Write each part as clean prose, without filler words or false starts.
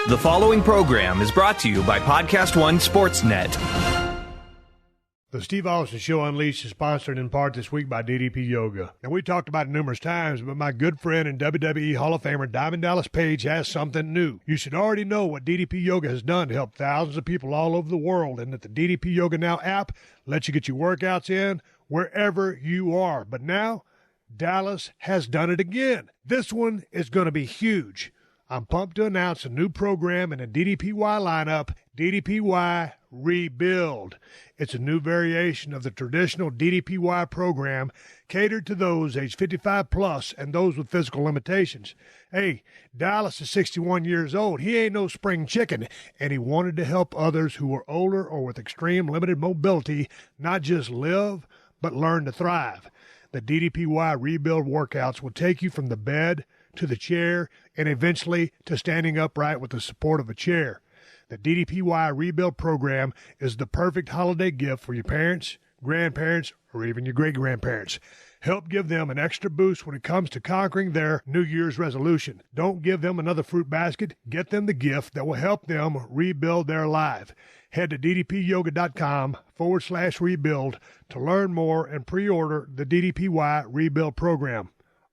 The following program is brought to you by PodcastOne Sportsnet. The Steve Austin Show Unleashed is sponsored in part this week by DDP Yoga. Now, we talked about it numerous times, but my good friend and WWE Hall of Famer Diamond Dallas Page has something new. You should already know what DDP Yoga has done to help thousands of people all over the world, and that the DDP Yoga Now app lets you get your workouts in wherever you are. But now, Dallas has done it again. This one is going to be huge. I'm pumped to announce a new program in the DDPY lineup, DDPY Rebuild. It's a new variation of the traditional DDPY program catered to those age 55 plus and those with physical limitations. Hey, Dallas is 61 years old. He ain't no spring chicken, and he wanted to help others who were older or with extreme limited mobility not just live, but learn to thrive. The DDPY Rebuild workouts will take you from the bed to the chair, and eventually to standing upright with the support of a chair. The DDPY Rebuild program is the perfect holiday gift for your parents, grandparents, or even your great-grandparents. Help give them an extra boost when it comes to conquering their New Year's resolution. Don't give them another fruit basket. Get them the gift that will help them rebuild their life. Head to ddpyoga.com/rebuild to learn more and pre-order the DDPY Rebuild program.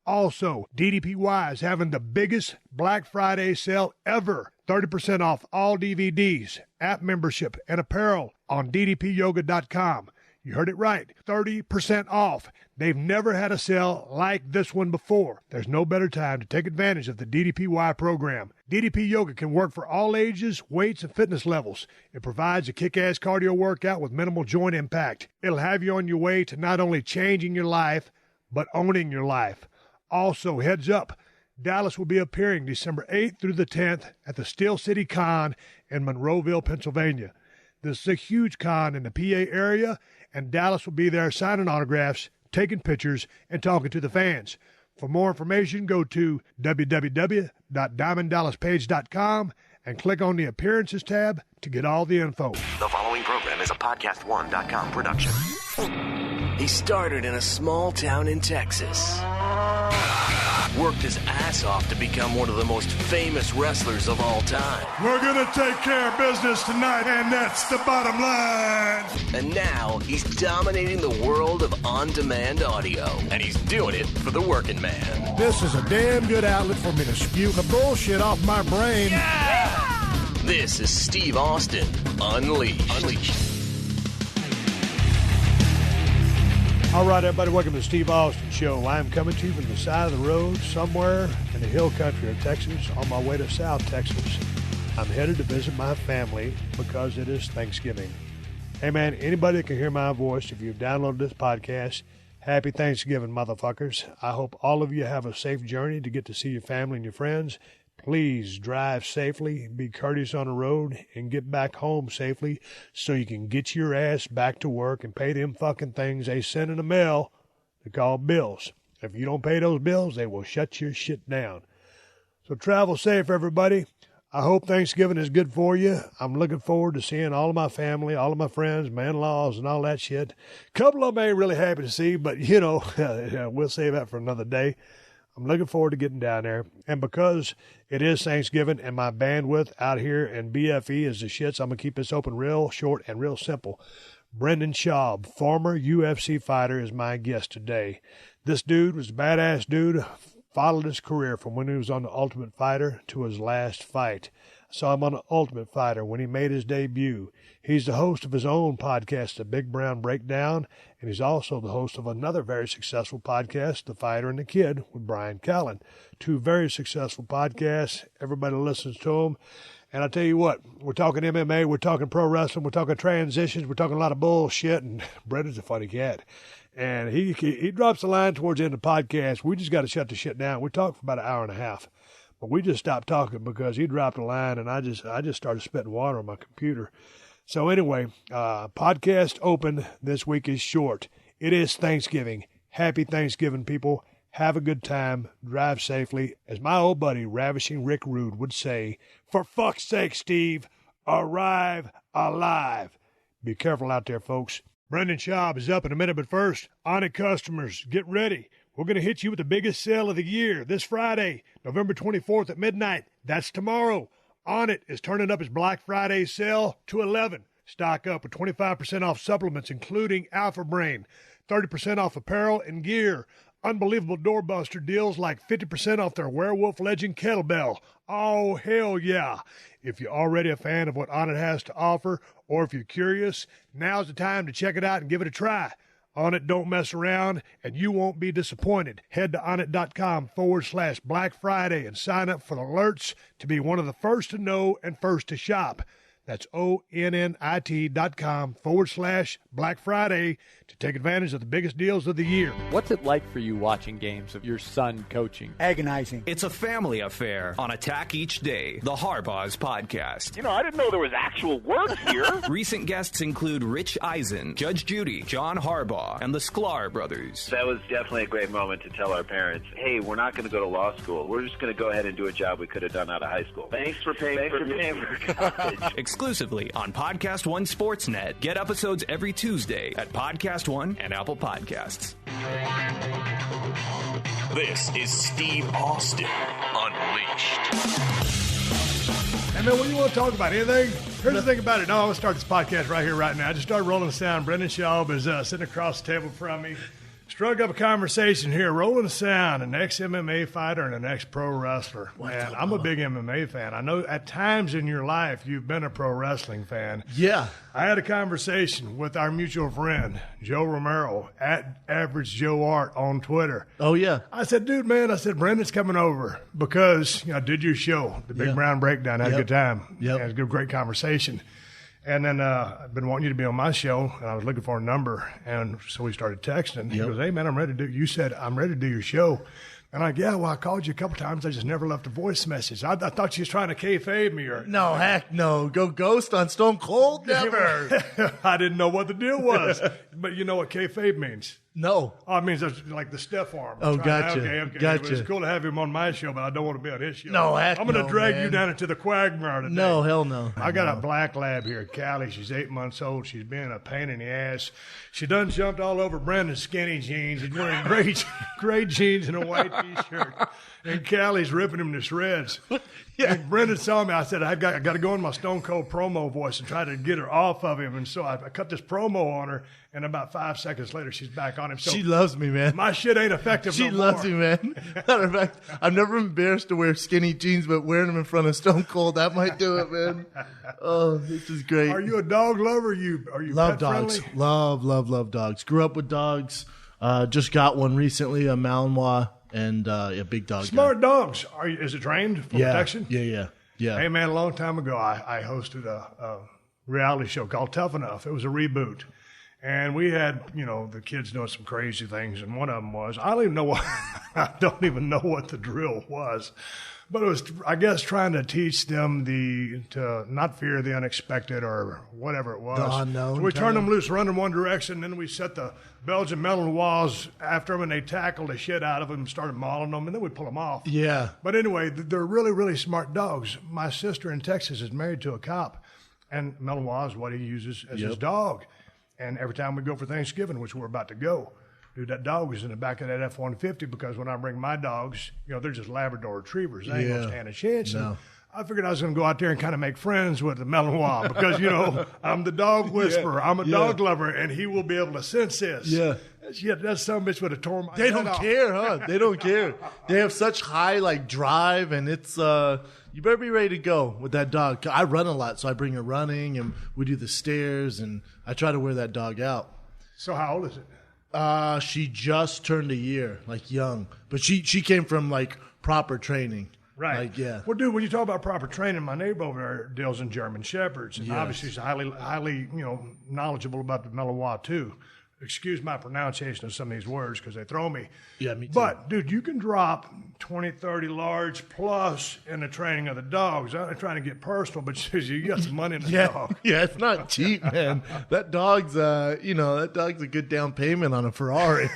Also, DDPY is having the biggest Black Friday sale ever. 30% off all DVDs, app membership, and apparel on ddpyoga.com. You heard it right, 30% off. They've never had a sale like this one before. There's no better time to take advantage of the DDPY program. DDP Yoga can work for all ages, weights, and fitness levels. It provides a kick-ass cardio workout with minimal joint impact. It'll have you on your way to not only changing your life, but owning your life. Also, heads up, Dallas will be appearing December 8th through the 10th at the Steel City Con in Monroeville, Pennsylvania. This is a huge con in the PA area, and Dallas will be there signing autographs, taking pictures, and talking to the fans. For more information, go to www.diamonddallaspage.com and click on the Appearances tab to get all the info. The following program is a PodcastOne.com production. He started in a small town in Texas. Worked his ass off to become one of the most famous wrestlers of all time. We're going to take care of business tonight, and that's the bottom line. And now he's dominating the world of on-demand audio. And he's doing it for the working man. This is a damn good outlet for me to spew the bullshit off my brain. Yeah! This is Steve Austin Unleashed. All right, everybody, welcome to the Steve Austin Show. I'm coming to you from the side of the road somewhere in the hill country of Texas on my way to South Texas. I'm headed to visit my family because it is Thanksgiving. Hey, man, anybody that can hear my voice, if you've downloaded this podcast, happy Thanksgiving, motherfuckers. I hope all of you have a safe journey to get to see your family and your friends. Please drive safely, be courteous on the road, and get back home safely so you can get your ass back to work and pay them fucking things they send in the mail they call bills. If you don't pay those bills, they will shut your shit down. So travel safe, everybody. I hope Thanksgiving is good for you. I'm looking forward to seeing all of my family, all of my friends, my in-laws, and all that shit. A couple of them ain't really happy to see, but, you know, we'll save that for another day. I'm looking forward to getting down there. And because it is Thanksgiving and my bandwidth out here in BFE is the shits, I'm going to keep this open real short and real simple. Brendan Schaub, former UFC fighter, is my guest today. This dude was a badass dude. Followed his career from when he was on The Ultimate Fighter to his last fight. I saw him on The Ultimate Fighter when he made his debut. He's the host of his own podcast, The Big Brown Breakdown, and he's also the host of another very successful podcast, The Fighter and the Kid, with Brian Callen. Two very successful podcasts. Everybody listens to them. And I tell you what, we're talking MMA, we're talking pro wrestling, we're talking transitions, we're talking a lot of bullshit, and Brendan's a funny cat. And he drops a line towards the end of the podcast. We just got to shut the shit down. We talked for about an hour and a half. But we just stopped talking because he dropped a line, and I just started spitting water on my computer. So anyway, podcast open this week is short. It is Thanksgiving. Happy Thanksgiving, people. Have a good time. Drive safely. As my old buddy, Ravishing Rick Rude, would say, for fuck's sake, Steve, arrive alive. Be careful out there, folks. Brendan Schaub is up in a minute, but first, Onnit customers, get ready. We're going to hit you with the biggest sale of the year this Friday, November 24th at midnight. That's tomorrow. Onnit is turning up its Black Friday sale to 11. Stock up with 25% off supplements, including Alpha Brain, 30% off apparel and gear. Unbelievable doorbuster deals like 50% off their Werewolf Legend kettlebell. Oh, hell yeah. If you're already a fan of what Onnit has to offer, or if you're curious, now's the time to check it out and give it a try. Onnit don't mess around, and you won't be disappointed. Head to onnit.com/Black Friday and sign up for the alerts to be one of the first to know and first to shop. That's ONNIT.com/Black Friday to take advantage of the biggest deals of the year. What's it like for you watching games of your son coaching? Agonizing. It's a family affair on Attack Each Day, the Harbaugh's podcast. I didn't know there was actual work here. Recent guests include Rich Eisen, Judge Judy, John Harbaugh, and the Sklar brothers. That was definitely a great moment to tell our parents, hey, we're not going to go to law school. We're just going to go ahead and do a job we could have done out of high school. Thanks for paying for college. Exclusively on Podcast One Sportsnet. Get episodes every Tuesday at Podcast One and Apple Podcasts. This is Steve Austin Unleashed. Hey, man, what do you want to talk about? Anything? Here's the thing about it. No, I'm going to start this podcast right here, right now. I just started rolling the sound. Brendan Schaub is sitting across the table from me. Struck up a conversation here, rolling the sound, an ex-MMA fighter and an ex-pro wrestler. Man, I'm a big MMA fan. I know at times in your life you've been a pro wrestling fan. Yeah. I had a conversation with our mutual friend, Joe Romero, at Average Joe Art on Twitter. Oh, yeah. I said, dude, man, Brendan's coming over because I did your show, The Big Brown Breakdown. Had a good time. Yep. Had a great conversation. And then I've been wanting you to be on my show, and I was looking for a number, and so we started texting. He goes, hey, man, I'm ready to do – you said I'm ready to do your show. And I'm like, yeah, well, I called you a couple times. I just never left a voice message. I thought you was trying to kayfabe me. No, heck no. Go ghost on Stone Cold? Never. I didn't know what the deal was. But you know what kayfabe means? No. Oh, it means like the Steph arm. Oh, gotcha. Okay. Gotcha. It's cool to have him on my show, but I don't want to be on his show. No, heck I'm going to drag man. you down into the quagmire today. No, hell no. I got a black lab here, Callie. She's 8 months old. She's been a pain in the ass. She done jumped all over Brendan's skinny jeans. He's wearing gray jeans and a white T-shirt. And Callie's ripping him to shreds. Yeah. And Brendan saw me. I said, I got to go in my Stone Cold promo voice and try to get her off of him. And so I cut this promo on her, and about 5 seconds later, she's back on him. So she loves me, man. My shit ain't effective She no loves more. me, man. Matter of fact, I'm never embarrassed to wear skinny jeans, but wearing them in front of Stone Cold, that might do it, man. Oh, this is great. Are you a dog lover? Are you love pet dogs? friendly? Love dogs. Grew up with dogs. Just got one recently, a Malinois, and a big dog. Smart dogs. Is it trained for protection? Yeah. Hey, man, a long time ago, I hosted a reality show called Tough Enough. It was a reboot. And we had, the kids doing some crazy things. And one of them was, I don't even know what the drill was. But it was, I guess, trying to teach them to not fear the unexpected or whatever it was. The unknown. So we turned them loose, run in one direction, then we set the Belgian Malinois after them, and they tackled the shit out of them and started mauling them, and then we pull them off. Yeah. But anyway, they're really, really smart dogs. My sister in Texas is married to a cop, and Malinois is what he uses as his dog. And every time we go for Thanksgiving, which we're about to go, dude, that dog is in the back of that F-150 because when I bring my dogs, they're just Labrador retrievers. They ain't going to stand a chance. No. I figured I was going to go out there and kind of make friends with the Malinois because, I'm the dog whisperer. I'm a dog lover, and he will be able to sense this. Yeah. That son of a bitch would have torn my They head don't off. care, huh? They don't care. They have such high, drive, and it's, you better be ready to go with that dog. I run a lot, so I bring her running, and we do the stairs, and I try to wear that dog out. So how old is it? She just turned a year, young. But she came from, proper training. Right. Well, dude, when you talk about proper training, my neighbor over there deals in German Shepherds, and obviously she's highly, knowledgeable about the Malinois too. Excuse my pronunciation of some of these words because they throw me. Yeah, me too. But, dude, you can drop 20, 30 large plus in the training of the dogs. I'm not trying to get personal, but you got some money in the dog. Yeah, it's not cheap, man. That dog's, a good down payment on a Ferrari.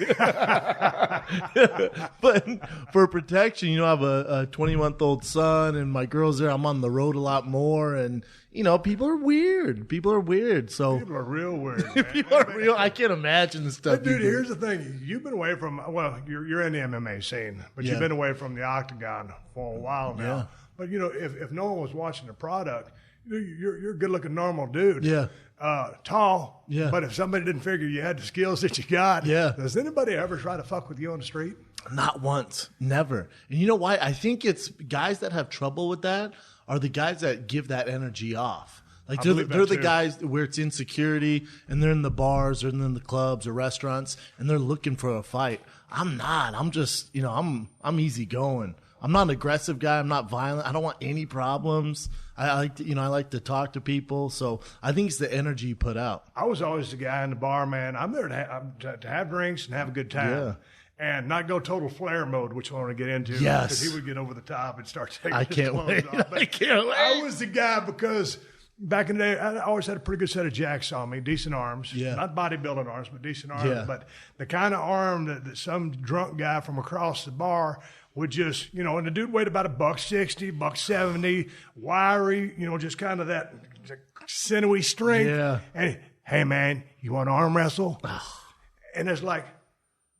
But for protection, I have a 20-month-old son, and my girl's there. I'm on the road a lot more, and people are weird. So People are real weird. Man. people are real. I can't imagine the stuff. But dude, here's the thing: you've been away from. Well, you're in the MMA scene, but you've been away from the octagon for a while now. Yeah. But, if no one was watching the product, you're a good-looking normal dude. Yeah. Tall. Yeah. But if somebody didn't figure you had the skills that you got, does anybody ever try to fuck with you on the street? Not once. Never. And you know why? I think it's guys that have trouble with that are the guys that give that energy off. Like they're the guys where it's insecurity and they're in the bars or in the clubs or restaurants and they're looking for a fight. I'm not. I'm just, I'm easy going. I'm not an aggressive guy. I'm not violent. I don't want any problems. I like to talk to people. So I think it's the energy you put out. I was always the guy in the bar, man. I'm there to have drinks and have a good time. Yeah. And not go total Flair mode, which I want to get into. Yes. Because he would get over the top and start taking I his can't clothes wait. off. I can't wait. I was the guy because back in the day, I always had a pretty good set of jacks on me, decent arms. Yeah. Not bodybuilding arms, but decent arms. Yeah. But the kind of arm that some drunk guy from across the bar would just, and the dude weighed about $160, $170, wiry, just kind of that sinewy strength. Yeah. And, hey, man, you want to arm wrestle? And it's like,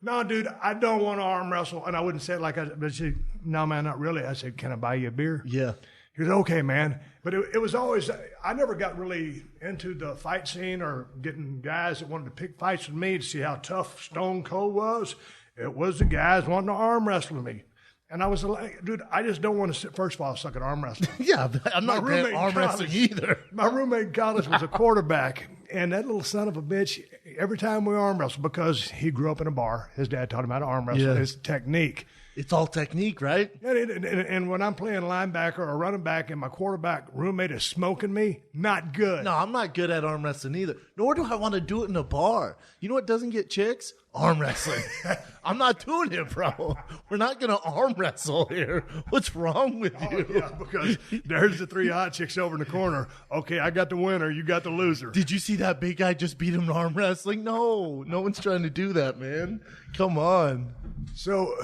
no, dude, I don't want to arm wrestle. And I wouldn't say it like but I said, no, man, not really. I said, can I buy you a beer? Yeah. He goes, okay, man. But it was always, I never got really into the fight scene or getting guys that wanted to pick fights with me to see how tough Stone Cold was. It was the guys wanting to arm wrestle with me. And I was like, dude, I just don't want to sit. First of all, I suck at arm wrestling. Yeah, I'm not great at arm wrestling either. My roommate in college was a quarterback, and that little son of a bitch, every time we arm wrestled, because he grew up in a bar, his dad taught him how to arm wrestle, his technique. It's all technique, right? And when I'm playing linebacker or running back and my quarterback roommate is smoking me, not good. No, I'm not good at arm wrestling either. Nor do I want to do it in a bar. You know what doesn't get chicks? Arm wrestling. I'm not doing it, bro. We're not going to arm wrestle here. What's wrong with you? Yeah, because there's the three hot chicks over in the corner. Okay, I got the winner. You got the loser. Did you see that big guy just beat him in arm wrestling? No one's trying to do that, man. Come on. So,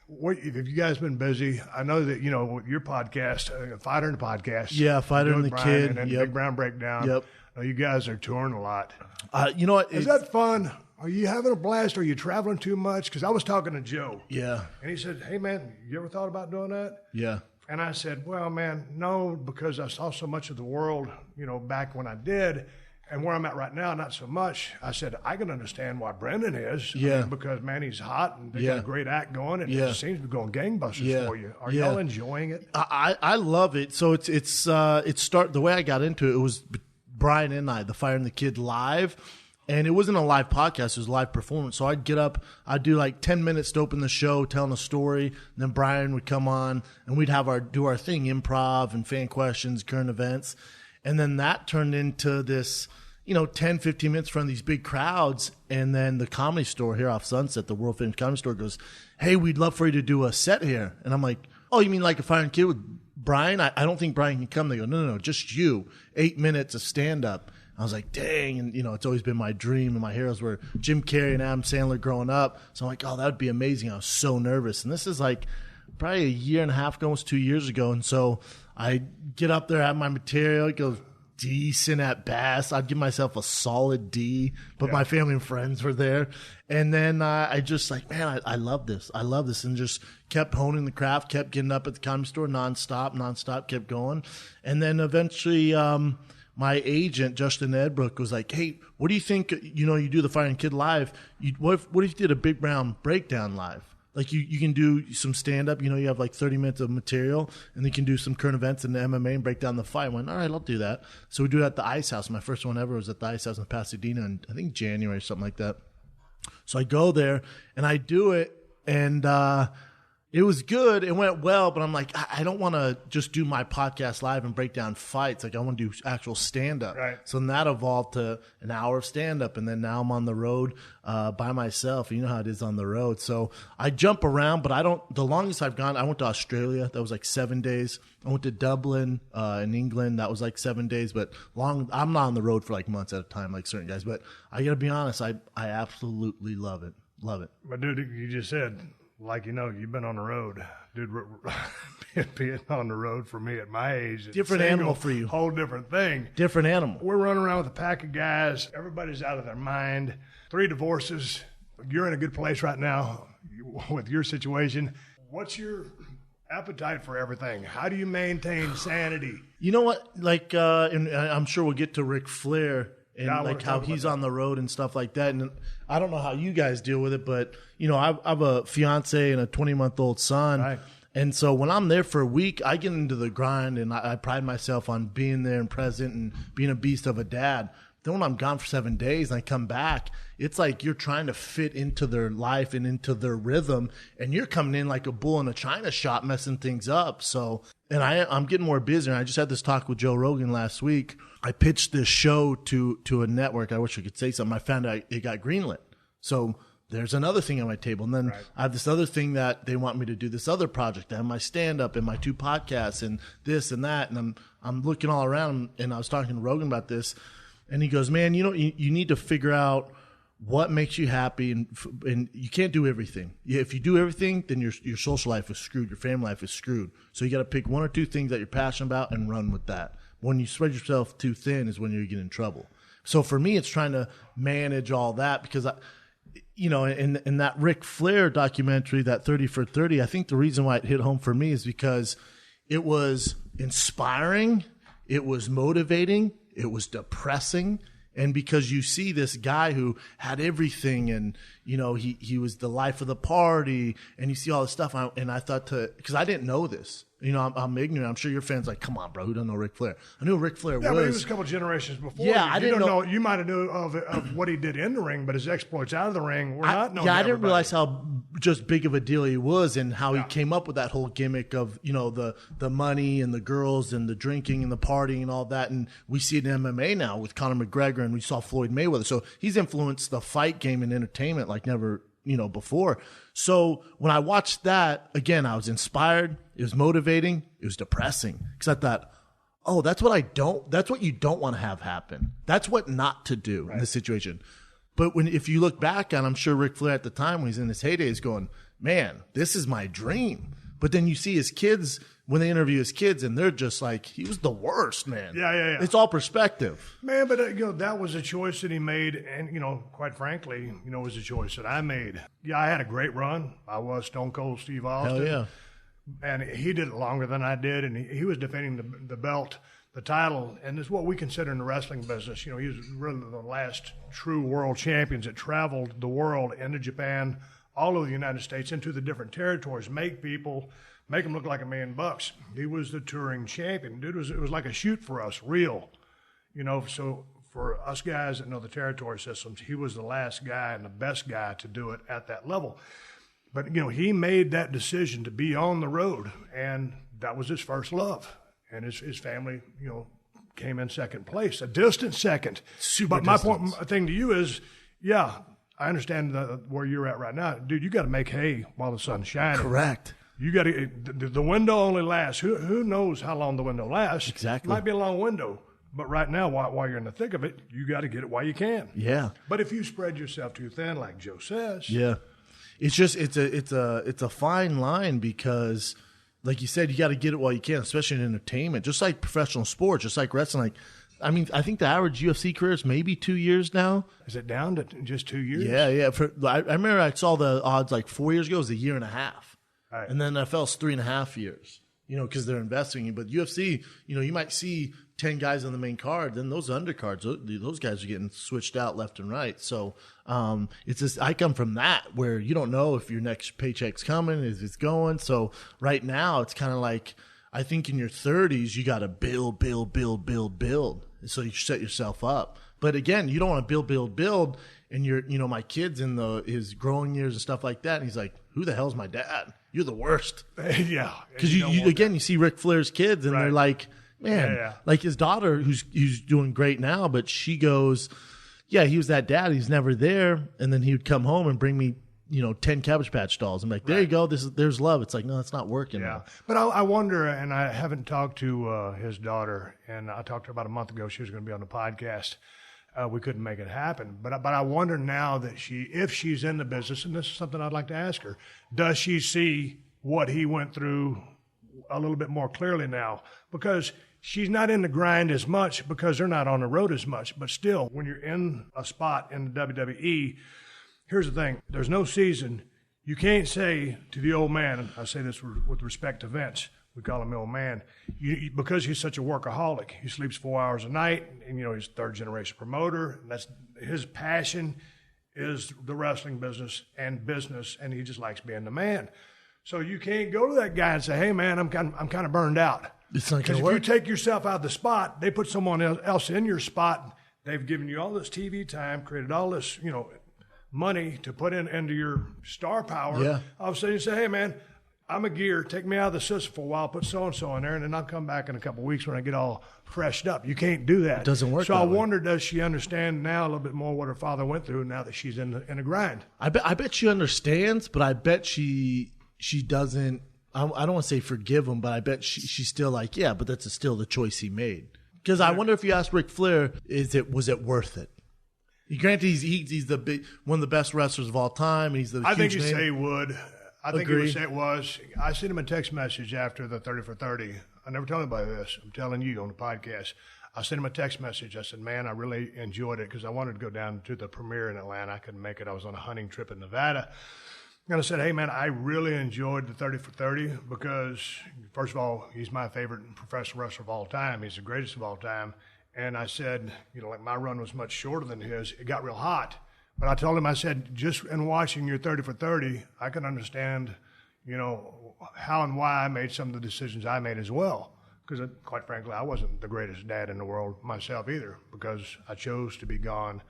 have you guys been busy? I know that, with your podcast, Fighter and the Podcast. Yeah, Fighter and the Kid. And then Big Brown Breakdown. Yep. You guys are touring a lot. You know what? Is that fun? Are you having a blast? Are you traveling too much? Because I was talking to Joe. Yeah. And he said, hey, man, you ever thought about doing that? Yeah. And I said, well, man, no, because I saw so much of the world, back when I did. And where I'm at right now, not so much. I said, I can understand why Brendan is. Yeah. Because, man, he's hot and they got a great act going. And it seems to be going gangbusters for you. Are y'all enjoying it? I love it. So the way I got into it was Brian and I, the Fire and the Kid live. And it wasn't a live podcast, it was a live performance. So I'd get up, I'd do like 10 minutes to open the show, telling a story. And then Brian would come on and we'd do our thing, improv and fan questions, current events. And then that turned into this, 10, 15 minutes in front of these big crowds. And then the Comedy Store here off Sunset, the world famous Comedy Store, goes, hey, we'd love for you to do a set here. And I'm like, oh, you mean like a Fire and Kid with Brian? I don't think Brian can come. They go, no, just you. 8 minutes of stand-up. I was like, dang, and it's always been my dream, and my heroes were Jim Carrey and Adam Sandler growing up. So I'm like, oh, that would be amazing. I was so nervous. And this is like probably a year and a half ago, almost 2 years ago. And so I get up there, have my material. It goes decent at best. I'd give myself a solid D, but my family and friends were there. And then I just like, man, I love this. I love this. And just kept honing the craft, kept getting up at the Comedy Store nonstop, kept going. And then eventually my agent, Justin Edbrook, was like, hey, what do you think, you do the Fire and Kid live. What if you did a Big Brown Breakdown live? Like you can do some stand-up, you have like 30 minutes of material, and you can do some current events in the MMA and break down the fight. I went, all right, I'll do that. So we do it at the Ice House. My first one ever was at the Ice House in Pasadena in, I think, January or something like that. So I go there, and I do it, and it was good. It went well, but I'm like, I don't want to just do my podcast live and break down fights. Like, I want to do actual stand-up. Right. So then that evolved to an hour of stand-up, and then now I'm on the road by myself. You know how it is on the road. So I jump around, but the longest I've gone, I went to Australia. That was like 7 days. I went to Dublin in England. That was like 7 days. But I'm not on the road for like months at a time like certain guys. But I got to be honest, I absolutely love it. Love it. But, dude, you just said, like, you've been on the road. Dude, being on the road for me at my age. Different animal for you. Whole different thing. Different animal. We're running around with a pack of guys. Everybody's out of their mind. 3 divorces. You're in a good place right now with your situation. What's your Appetite for everything. How do you maintain sanity? You know what? Like, and I'm sure we'll get to Ric Flair and like how he's on the road and stuff like that. And I don't know how you guys deal with it, but you know, I have a fiance and a 20-month-old son. Right. And so when I'm there for a week, I get into the grind and I pride myself on being there and present and being a beast of a dad. Then when I'm gone for 7 days and I come back, it's like you're trying to fit into their life and into their rhythm, and you're coming in like a bull in a china shop messing things up. So, and I'm getting more busy. And I just had this talk with Joe Rogan last week. I pitched this show to a network. I wish I could say something. I found out it got greenlit. So there's another thing on my table. And then I have this other thing that they want me to do, this other project. I have my stand-up and my 2 podcasts and this and that. And I'm looking all around, and I was talking to Rogan about this. And he goes, man, you know, you need to figure out what makes you happy, and you can't do everything. If you do everything, then your social life is screwed. Your family life is screwed. So you got to pick 1 or 2 things that you're passionate about and run with that. When you spread yourself too thin is when you get in trouble. So for me, it's trying to manage all that because, in that Ric Flair documentary, that 30 for 30, I think the reason why it hit home for me is because it was inspiring, it was motivating, it was depressing, and because you see this guy who had everything, and you know he was the life of the party, and you see all this stuff, and I thought because I didn't know this. You know, I'm ignorant. I'm sure your fans are like, come on, bro, who doesn't know Ric Flair? I knew who Ric Flair was. Yeah, but he was a couple generations before. Yeah, I didn't know. You might have knew of what he did in the ring, but his exploits out of the ring were not known. Yeah, to I didn't everybody. realize how just big of a deal he was, and how he came up with that whole gimmick of, you know, the money and the girls and the drinking and the partying and all that. And we see it in MMA now with Conor McGregor, and we saw Floyd Mayweather. So he's influenced the fight game and entertainment like never, before. So when I watched that, again, I was inspired. It was motivating. It was depressing because I thought, oh, that's what you don't want to have happen. That's what not to do in this situation. But if you look back on, I'm sure Ric Flair at the time when he's in his heyday is going, man, this is my dream. But then you see his kids, when they interview his kids, and they're just like, he was the worst, man. Yeah. It's all perspective. Man, but that was a choice that he made, and quite frankly, it was a choice that I made. Yeah, I had a great run. I was Stone Cold Steve Austin. Hell yeah. And he did it longer than I did, and he was defending the belt, the title, and it's what we consider in the wrestling business. He was really the last true world champions that traveled the world into Japan, all over the United States, into the different territories, make them look like $1 million. He was the touring champion. Dude, it was like a shoot for us, real. So for us guys that know the territory systems, he was the last guy and the best guy to do it at that level. But, he made that decision to be on the road, and that was his first love. And his family, came in second place, a distant second. But my thing to you is, yeah, I understand where you're at right now. Dude, you got to make hay while the sun's shining. Correct. You got to. The window only lasts. Who knows how long the window lasts? Exactly. It might be a long window, but right now, while you're in the thick of it, you got to get it while you can. Yeah. But if you spread yourself too thin, like Joe says, yeah, it's just it's a fine line because, like you said, you got to get it while you can, especially in entertainment, just like professional sports, just like wrestling. Like, I mean, I think the average UFC career is maybe 2 years now. Is it down to just 2 years? Yeah. I remember I saw the odds like 4 years ago. It was 1.5 years. Right. And then NFL's 3.5 years, because they're investing in. But UFC, you might see 10 guys on the main card. Then those undercards, those guys are getting switched out left and right. So it's just, I come from that where you don't know if your next paycheck's coming, if it's going. So right now it's kind of like, I think in your 30s, you got to build. So you set yourself up. But again, you don't want to build. And you're, my kid's in his growing years and stuff like that. And he's like, who the hell's my dad? You're the worst. Yeah. Because you see Ric Flair's kids and they're like, man, like his daughter who's doing great now, but she goes, yeah, he was that dad. He's never there. And then he would come home and bring me, 10 Cabbage Patch dolls. I'm like, there you go. There's love. It's like, no, it's not working. Yeah. Now. But I wonder, and I haven't talked to his daughter, and I talked to her about a month ago. She was going to be on the podcast. We couldn't make it happen. But I wonder now that if she's in the business, and this is something I'd like to ask her, does she see what he went through a little bit more clearly now? Because she's not in the grind as much because they're not on the road as much. But still, when you're in a spot in the WWE, here's the thing. There's no season. You can't say to the old man, and I say this with respect to Vince, we call him the old man, because he's such a workaholic. He sleeps 4 hours a night, and he's third-generation promoter. And that's his passion is the wrestling business, and he just likes being the man. So you can't go to that guy and say, "Hey, man, I'm kind of burned out." It's not going to Because work. if you take yourself out of the spot, they put someone else in your spot. They've given you all this TV time, created all this, money to put into your star power. Yeah. All of a sudden you say, "Hey, man, I'm a gear. Take me out of the system for a while, put so-and-so in there, and then I'll come back in a couple of weeks when I get all freshed up." You can't do that. It doesn't work So that I way. wonder, does she understand now a little bit more what her father went through now that she's in a grind? I bet she understands, but I bet she doesn't. I don't want to say forgive him, but I bet she's still like, yeah, but that's still the choice he made. Because I wonder if you asked Ric Flair, was it worth it? Granted, he's one of the best wrestlers of all time, and he's the I think huge he'd name. say he would. I think he would say it was. I sent him a text message after the 30 for 30. I never tell anybody this. I'm telling you on the podcast. I sent him a text message. I said, "Man, I really enjoyed it," because I wanted to go down to the premiere in Atlanta. I couldn't make it. I was on a hunting trip in Nevada. And I said, "Hey, man, I really enjoyed the 30 for 30 because, first of all, he's my favorite professional wrestler of all time. He's the greatest of all time." And I said, like my run was much shorter than his. It got real hot. But I told him, I said, just in watching your 30 for 30, I can understand, how and why I made some of the decisions I made as well. Because, quite frankly, I wasn't the greatest dad in the world myself either, because I chose to be gone,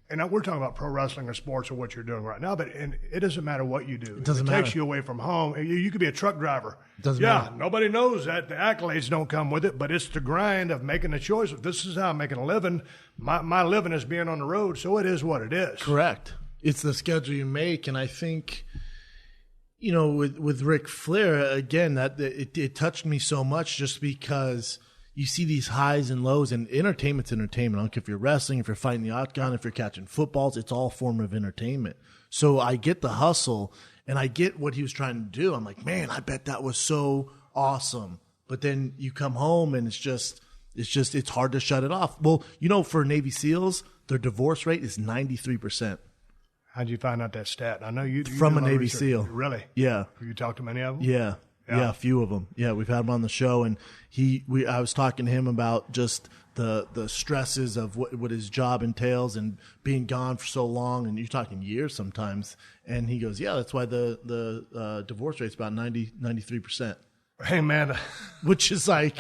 and we're talking about pro wrestling or sports or what you're doing right now, but it doesn't matter what you do. It doesn't takes matter. you away from home. You could be a truck driver. It doesn't matter. Nobody knows that. The accolades don't come with it, but it's the grind of making a choice. If this is how I'm making a living, my living is being on the road, so it is what it is. Correct. It's the schedule you make, and I think, with Ric Flair, again, that it touched me so much just because you see these highs and lows, and entertainment's entertainment. I don't care if you're wrestling, if you're fighting the octagon, if you're catching footballs, it's all form of entertainment. So I get the hustle, and I get what he was trying to do. I'm like, man, I bet that was so awesome. But then you come home, and it's hard to shut it off. Well, for Navy SEALs, their divorce rate is 93%. How'd you find out that stat? I know you From do a lot of Navy research. SEAL. Really? Yeah. Have you talked to many of them? Yeah, a few of them. Yeah, we've had him on the show, and I was talking to him about just the stresses of what his job entails and being gone for so long, and you're talking years sometimes. And he goes, "Yeah, that's why the divorce rate's about 93%." Hey, man. Which is like,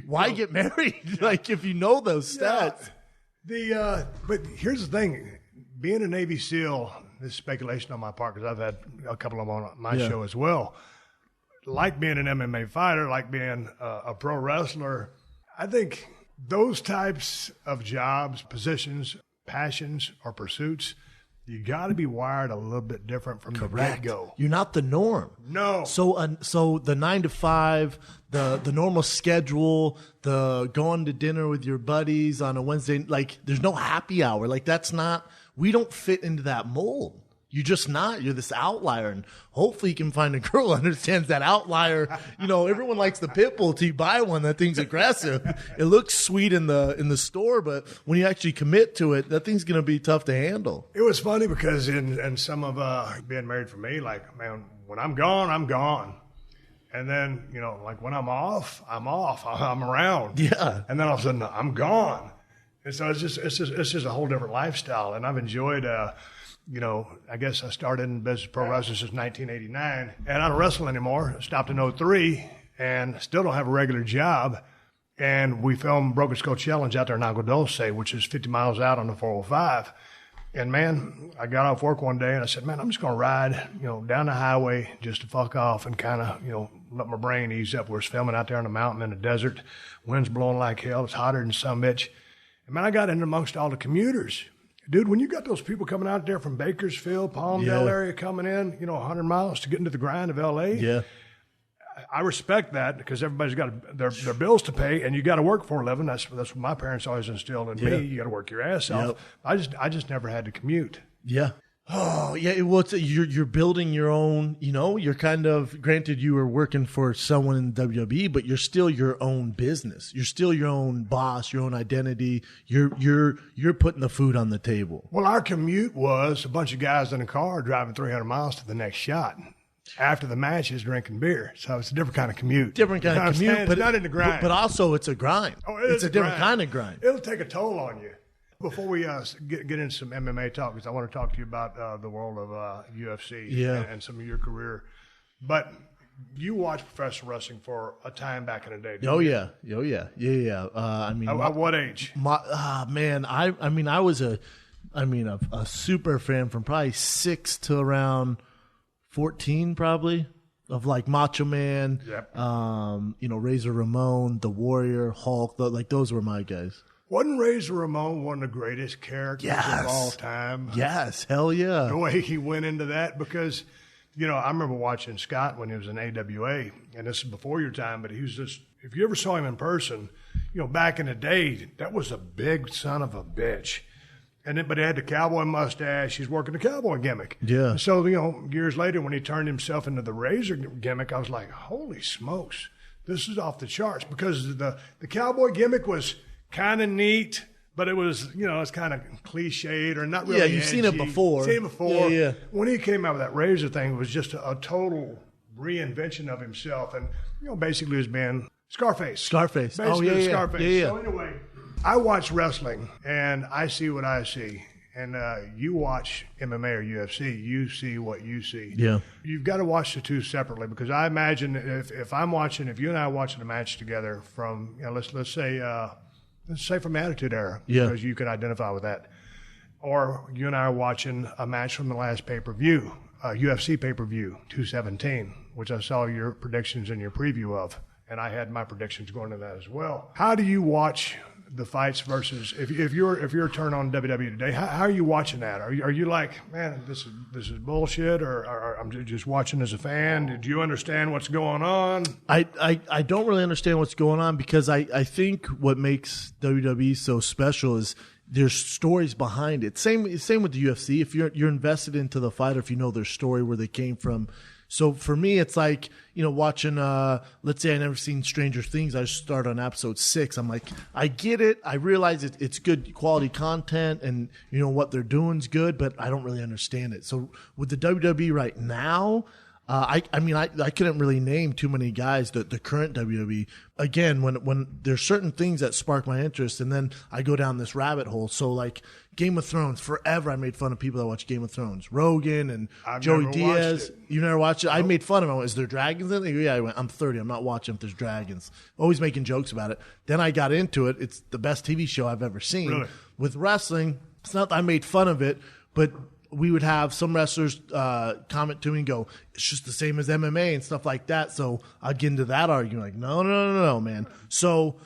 why get married? Like, if you know those stats. But here's the thing. Being a Navy SEAL, this is speculation on my part because I've had a couple of them on my show as well. Like being an MMA fighter, like being a pro wrestler, I think those types of jobs, positions, passions, or pursuits, you got to be wired a little bit different from the get-go. You're not the norm. No. So the 9 to 5, the normal schedule, the going to dinner with your buddies on a Wednesday, like there's no happy hour. Like we don't fit into that mold. You're just not. You're this outlier, and hopefully you can find a girl who understands that outlier. Everyone likes the pit bull till you buy one. That thing's aggressive. It looks sweet in the store, but when you actually commit to it, that thing's going to be tough to handle. It was funny because in some of being married for me, like, man, when I'm gone, I'm gone. And then, like when I'm off, I'm around. Yeah. And then all of a sudden I'm gone. And so it's just a whole different lifestyle. And I've enjoyed, I guess I started in business pro wrestling since 1989, and I don't wrestle anymore. I stopped in 2003 and still don't have a regular job. And we filmed Broken Skull Challenge out there in Agua Dulce, which is 50 miles out on the 405. And man, I got off work one day and I said, man, I'm just going to ride, down the highway just to fuck off and kind of, let my brain ease up. We're filming out there on the mountain in the desert. Wind's blowing like hell. It's hotter than some bitch. And man, I got in amongst all the commuters. Dude, when you got those people coming out there from Bakersfield, Palmdale area coming in, 100 miles to get into the grind of L.A., Yeah. I respect that because everybody's got their bills to pay, and you got to work for a living. That's what my parents always instilled in me. You got to work your ass off. I just never had to commute. Yeah. Oh, yeah. Well, you're building your own, you're kind of, granted you were working for someone in WWE, but you're still your own business. You're still your own boss, your own identity. You're putting the food on the table. Well, our commute was a bunch of guys in a car driving 300 miles to the next shot. After the matches, drinking beer. So it's a different kind of commute. Different kind of commute. But not in the grind. But also it's a grind. Oh, it's a different kind of grind. It'll take a toll on you. Before we get into some MMA talk, because I want to talk to you about the world of UFC and some of your career. But you watched professional wrestling for a time back in the day. Oh yeah. I mean, at what age? Man, I was a super fan from probably 6 to around 14 probably, of like Macho Man, Razor Ramon, The Warrior, Hulk, those were my guys. Wasn't Razor Ramon one of the greatest characters of all time? Yes, hell yeah. The way he went into that, because, I remember watching Scott when he was in AWA, and this is before your time, but he was just, if you ever saw him in person, back in the day, that was a big son of a bitch. But he had the cowboy mustache. He's working the cowboy gimmick. Yeah. So, years later when he turned himself into the Razor gimmick, I was like, holy smokes, this is off the charts. Because the cowboy gimmick was kind of neat, but it was, it's kind of cliched or not really you've seen it before. Yeah. When he came out with that Razor thing, it was just a total reinvention of himself. And, basically it was being Scarface. Basically Scarface. Yeah. So anyway, I watch wrestling, and I see what I see. And you watch MMA or UFC, you see what you see. Yeah. You've got to watch the two separately, because I imagine if you and I are watching a match together from, let's say from the Attitude Era, because you can identify with that. Or you and I are watching a match from the last pay-per-view, UFC pay-per-view, 217, which I saw your predictions in your preview of. And I had my predictions going to that as well. How do you watch the fights versus if you're turned on WWE today? How are you watching that? Are you like, man, this is bullshit, or I'm just watching as a fan? Do you understand what's going on? I don't really understand what's going on, because I think what makes WWE so special is there's stories behind it. Same with the UFC. If you're invested into the fighter, if you know their story, where they came from. So for me, it's like, watching, let's say I never seen Stranger Things. I just started on episode 6. I'm like, I get it. I realize it's good quality content, and, what they're doing is good, but I don't really understand it. So with the WWE right now, I couldn't really name too many guys, the current WWE. Again, when there's certain things that spark my interest, and then I go down this rabbit hole. So like Game of Thrones, forever I made fun of people that watch Game of Thrones. Rogan and Joey Diaz. You never watched it? Nope. I made fun of him. Is there dragons in it? Yeah, I went, I'm 30. I'm not watching if there's dragons. Always making jokes about it. Then I got into it. It's the best TV show I've ever seen. Really? With wrestling, it's not that I made fun of it, but we would have some wrestlers comment to me and go, it's just the same as MMA and stuff like that. So I'd get into that argument, like, no, man. So,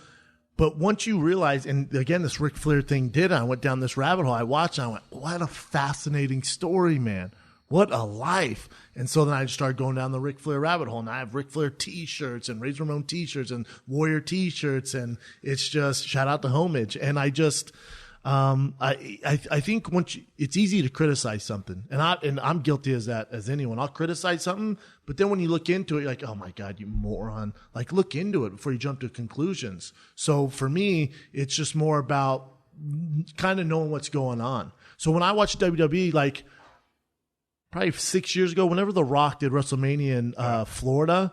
but once you realize, and again, this Ric Flair thing I went down this rabbit hole. I watched and I went, what a fascinating story, man. What a life. And so then I just started going down the Ric Flair rabbit hole. And I have Ric Flair t-shirts and Razor Ramon t-shirts and Warrior t-shirts. And it's just, shout out to Homage. And I just... I think it's easy to criticize something, and I'm guilty as anyone. I'll criticize something, but then when you look into it, you're like, oh my God, you moron! Like, look into it before you jump to conclusions. So for me, it's just more about kind of knowing what's going on. So when I watched WWE, like probably 6 years ago, whenever The Rock did WrestleMania in Florida.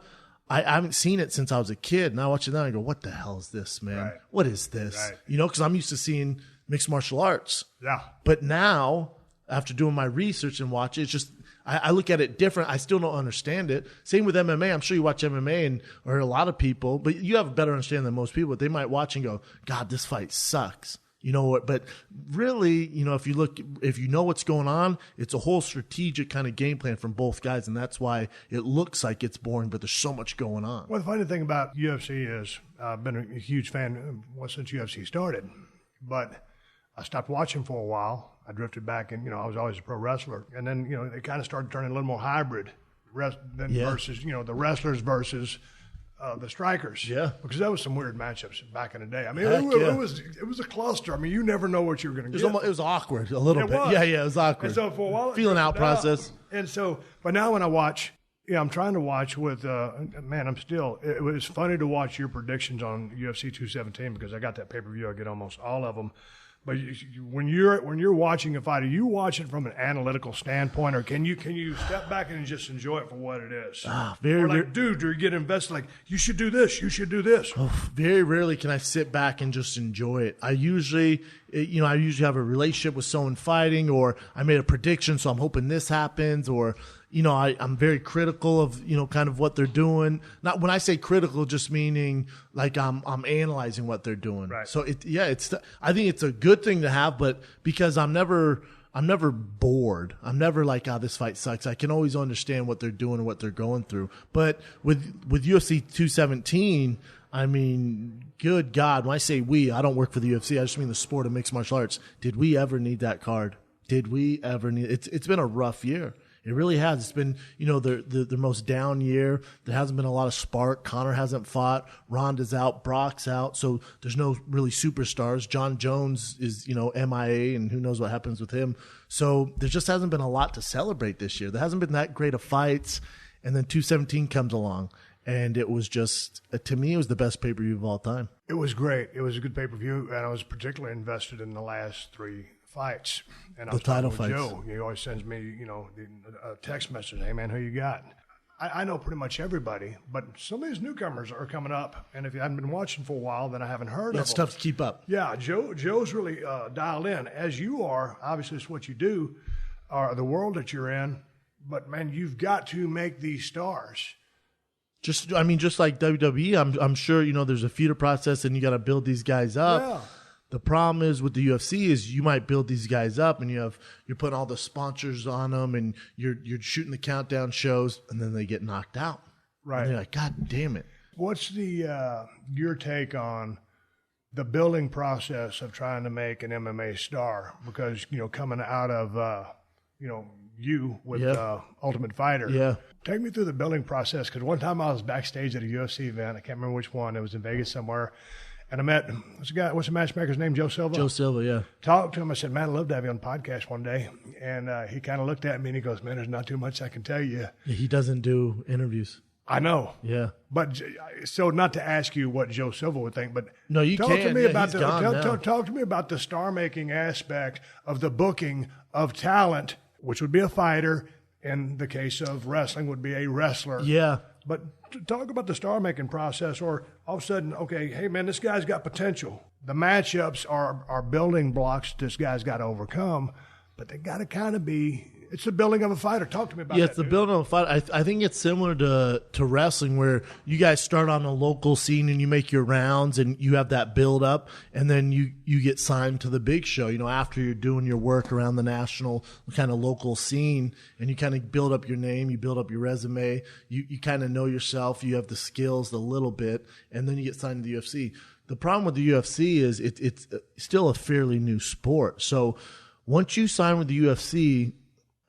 I haven't seen it since I was a kid, and I watch it now and I go, what the hell is this, man? Right. What is this? Right. Because I'm used to seeing mixed martial arts. Yeah. But now, after doing my research and watch it, it's just, I look at it different. I still don't understand it. Same with MMA. I'm sure you watch MMA or a lot of people, but you have a better understanding than most people. They might watch and go, God, this fight sucks. You know what? But really, if you know what's going on, it's a whole strategic kind of game plan from both guys, and that's why it looks like it's boring, but there's so much going on. Well, the funny thing about UFC is I've been a huge fan since UFC started, but I stopped watching for a while. I drifted back, and I was always a pro wrestler, and then it kind of started turning a little more hybrid, versus the wrestlers versus the strikers. Yeah. Because that was some weird matchups back in the day. I mean, Heck, it was a cluster. I mean, you never know what you were going to get. It was awkward a little It bit. was. Yeah, it was awkward. And so for a while, feeling out process. And so, but now when I watch, I'm trying to watch with, it was funny to watch your predictions on UFC 217 because I got that pay-per-view. I get almost all of them. But when you're watching a fight, are you watching from an analytical standpoint, or can you step back and just enjoy it for what it is? Dude, you get invested. Like, you should do this. You should do this. Very rarely can I sit back and just enjoy it. I usually have a relationship with someone fighting, or I made a prediction, so I'm hoping this happens, or I'm very critical of kind of what they're doing. Not when I say critical, just meaning like I'm analyzing what they're doing. Right. So I think it's a good thing to have, but because I'm never bored. I'm never like, this fight sucks. I can always understand what they're doing and what they're going through. But with UFC 217, I mean, good God, when I say we, I don't work for the UFC. I just mean the sport of mixed martial arts. Did we ever need that card? Did we ever need it? It's been a rough year. It really has. It's been, the most down year. There hasn't been a lot of spark. Conor hasn't fought. Ronda's out. Brock's out. So there's no really superstars. John Jones is, MIA, and who knows what happens with him. So there just hasn't been a lot to celebrate this year. There hasn't been that great of fights. And then 217 comes along. And it was just, to me, it was the best pay-per-view of all time. It was great. It was a good pay-per-view, and I was particularly invested in the last 3 fights. And I was title talking with fights. Joe. He always sends me, a text message. Hey, man, who you got? I know pretty much everybody, but some of these newcomers are coming up, and if you haven't been watching for a while, then I haven't heard of them. It's tough to keep up. Yeah, Joe's really dialed in, as you are. Obviously, it's what you do, or the world that you're in. But, man, you've got to make these stars. Just like WWE, I'm sure, there's a feeder process and you got to build these guys up. Yeah. The problem is with the UFC is you might build these guys up and you're putting all the sponsors on them and you're shooting the countdown shows and then they get knocked out. Right. And you're like, God damn it. What's your take on the building process of trying to make an MMA star? Because, coming out of, you with Ultimate Fighter. Yeah. Take me through the building process, because one time I was backstage at a UFC event. I can't remember which one. It was in Vegas somewhere. And I met, what's the matchmaker's name? Joe Silva? Joe Silva, yeah. Talked to him. I said, man, I'd love to have you on the podcast one day. And he kind of looked at me and he goes, man, there's not too much I can tell you. He doesn't do interviews. I know. Yeah. But so not to ask you what Joe Silva would think, but no, you talk can. To me about talk to me about the star-making aspect of the booking of talent, which would be a fighter. In the case of wrestling, would be a wrestler. Yeah. But talk about the star-making process, or all of a sudden, okay, hey, man, this guy's got potential. The matchups are building blocks this guy's got to overcome, but they got to kind of be – it's the building of a fighter. Talk to me about that. Yeah, it's the building of a fighter. I think it's similar to wrestling, where you guys start on a local scene and you make your rounds and you have that build up, and then you get signed to the big show, after you're doing your work around the national kind of local scene, and you kind of build up your name, you build up your resume, you kind of know yourself, you have the skills a little bit, and then you get signed to the UFC. The problem with the UFC is it's still a fairly new sport. So once you sign with the UFC,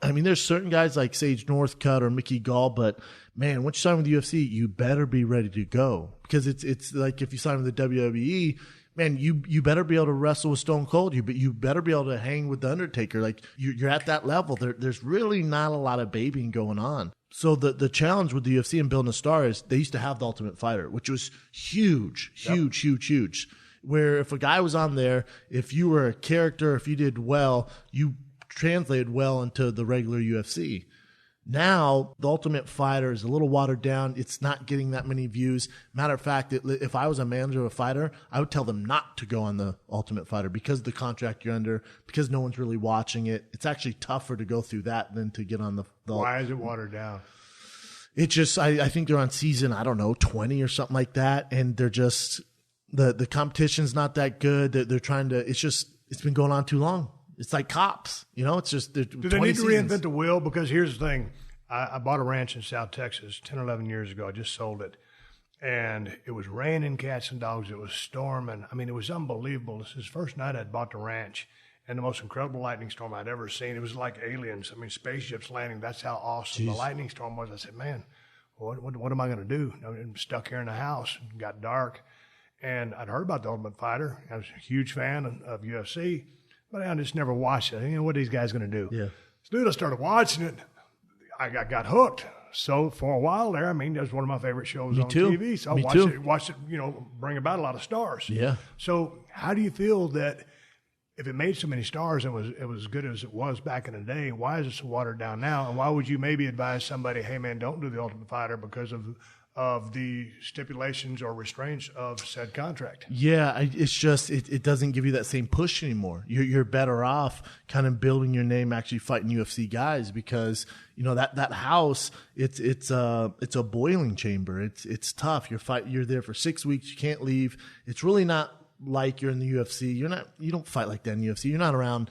I mean, there's certain guys like Sage Northcutt or Mickey Gall, but man, once you sign with the UFC, you better be ready to go, because it's like if you sign with the WWE, man, you better be able to wrestle with Stone Cold. You better be able to hang with the Undertaker. Like you're at that level. There's really not a lot of babying going on. So the challenge with the UFC and building a star is they used to have the Ultimate Fighter, which was huge. Where if a guy was on there, if you were a character, if you did well, you translated well into the regular UFC. Now, the Ultimate Fighter is a little watered down. It's not getting that many views. Matter of fact, if I was a manager of a fighter, I would tell them not to go on the Ultimate Fighter because of the contract you're under, because no one's really watching it. It's actually tougher to go through that than to get on the Why is it watered down? It just, I think they're on season, 20 or something like that, and they're just, the competition's not that good. They're trying to, it's been going on too long. It's like cops, it's just. Do they need to reinvent the wheel? Because here's the thing. I bought a ranch in South Texas 10 or 11 years ago. I just sold it. And it was raining cats and dogs. It was storming. I mean, it was unbelievable. This is the first night I'd bought the ranch. And the most incredible lightning storm I'd ever seen. It was like aliens. I mean, spaceships landing. That's how awesome the lightning storm was. I said, man, what am I going to do? I'm stuck here in the house. It got dark. And I'd heard about The Ultimate Fighter. I was a huge fan of UFC, but I just never watched it. What are these guys going to do? Yeah. So, dude, I started watching it. I got hooked. So for a while there, that was one of my favorite shows on TV. So I watched it, bring about a lot of stars. Yeah. So how do you feel that if it made so many stars and it was as good as it was back in the day, why is it so watered down now? And why would you maybe advise somebody, hey, man, don't do The Ultimate Fighter because of the stipulations or restraints of said contract? Yeah, it's just it doesn't give you that same push anymore. You're better off kind of building your name, actually fighting UFC guys, because that house it's a boiling chamber. It's tough. You're there for 6 weeks. You can't leave. It's really not like you're in the UFC. You don't fight like that in the UFC. You're not around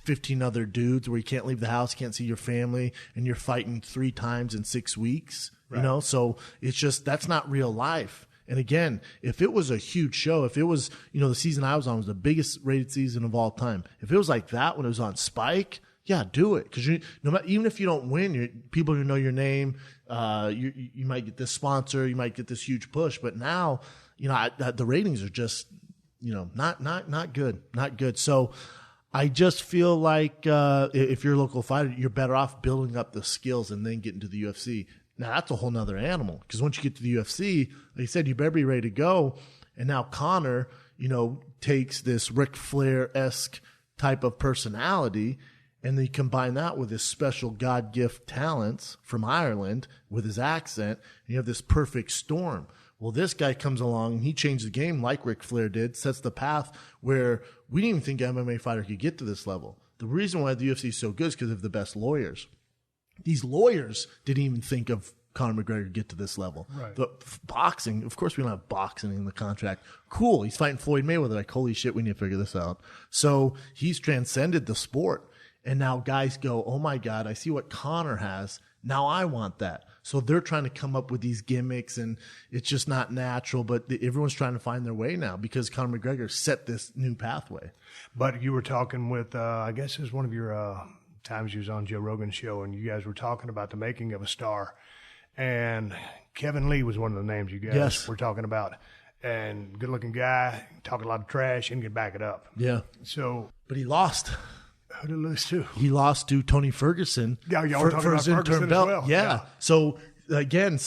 15 other dudes where you can't leave the house, can't see your family, and you're fighting 3 times in 6 weeks. Right. So it's just, that's not real life. And again, if it was a huge show, if it was, the season I was on was the biggest rated season of all time. If it was like that when it was on Spike, yeah, do it. Because even if you don't win, people know your name. You might get this sponsor, you might get this huge push. But now, the ratings are just, not good. So I just feel like if you're a local fighter, you're better off building up the skills and then getting to the UFC. Now, that's a whole nother animal, because once you get to the UFC, like you said, you better be ready to go. And now Conor, takes this Ric Flair-esque type of personality, and then you combine that with his special God gift talents from Ireland with his accent, and you have this perfect storm. Well, this guy comes along and he changed the game like Ric Flair did, sets the path where we didn't even think an MMA fighter could get to this level. The reason why the UFC is so good is because of the best lawyers. These lawyers didn't even think of Conor McGregor get to this level. Right. But boxing, of course we don't have boxing in the contract. Cool, he's fighting Floyd Mayweather. Like, holy shit, we need to figure this out. So he's transcended the sport. And now guys go, oh my God, I see what Conor has. Now I want that. So they're trying to come up with these gimmicks, and it's just not natural. But everyone's trying to find their way now because Conor McGregor set this new pathway. But you were talking with, I guess it was one of your times you was on Joe Rogan's show, and you guys were talking about the making of a star. And Kevin Lee was one of the names you guys were talking about. And good-looking guy, talking a lot of trash, and can back it up. Yeah. So, but he lost. Who did he lose to? He lost to Tony Ferguson. Yeah, y'all were talking about Ferguson as well. Yeah. So again,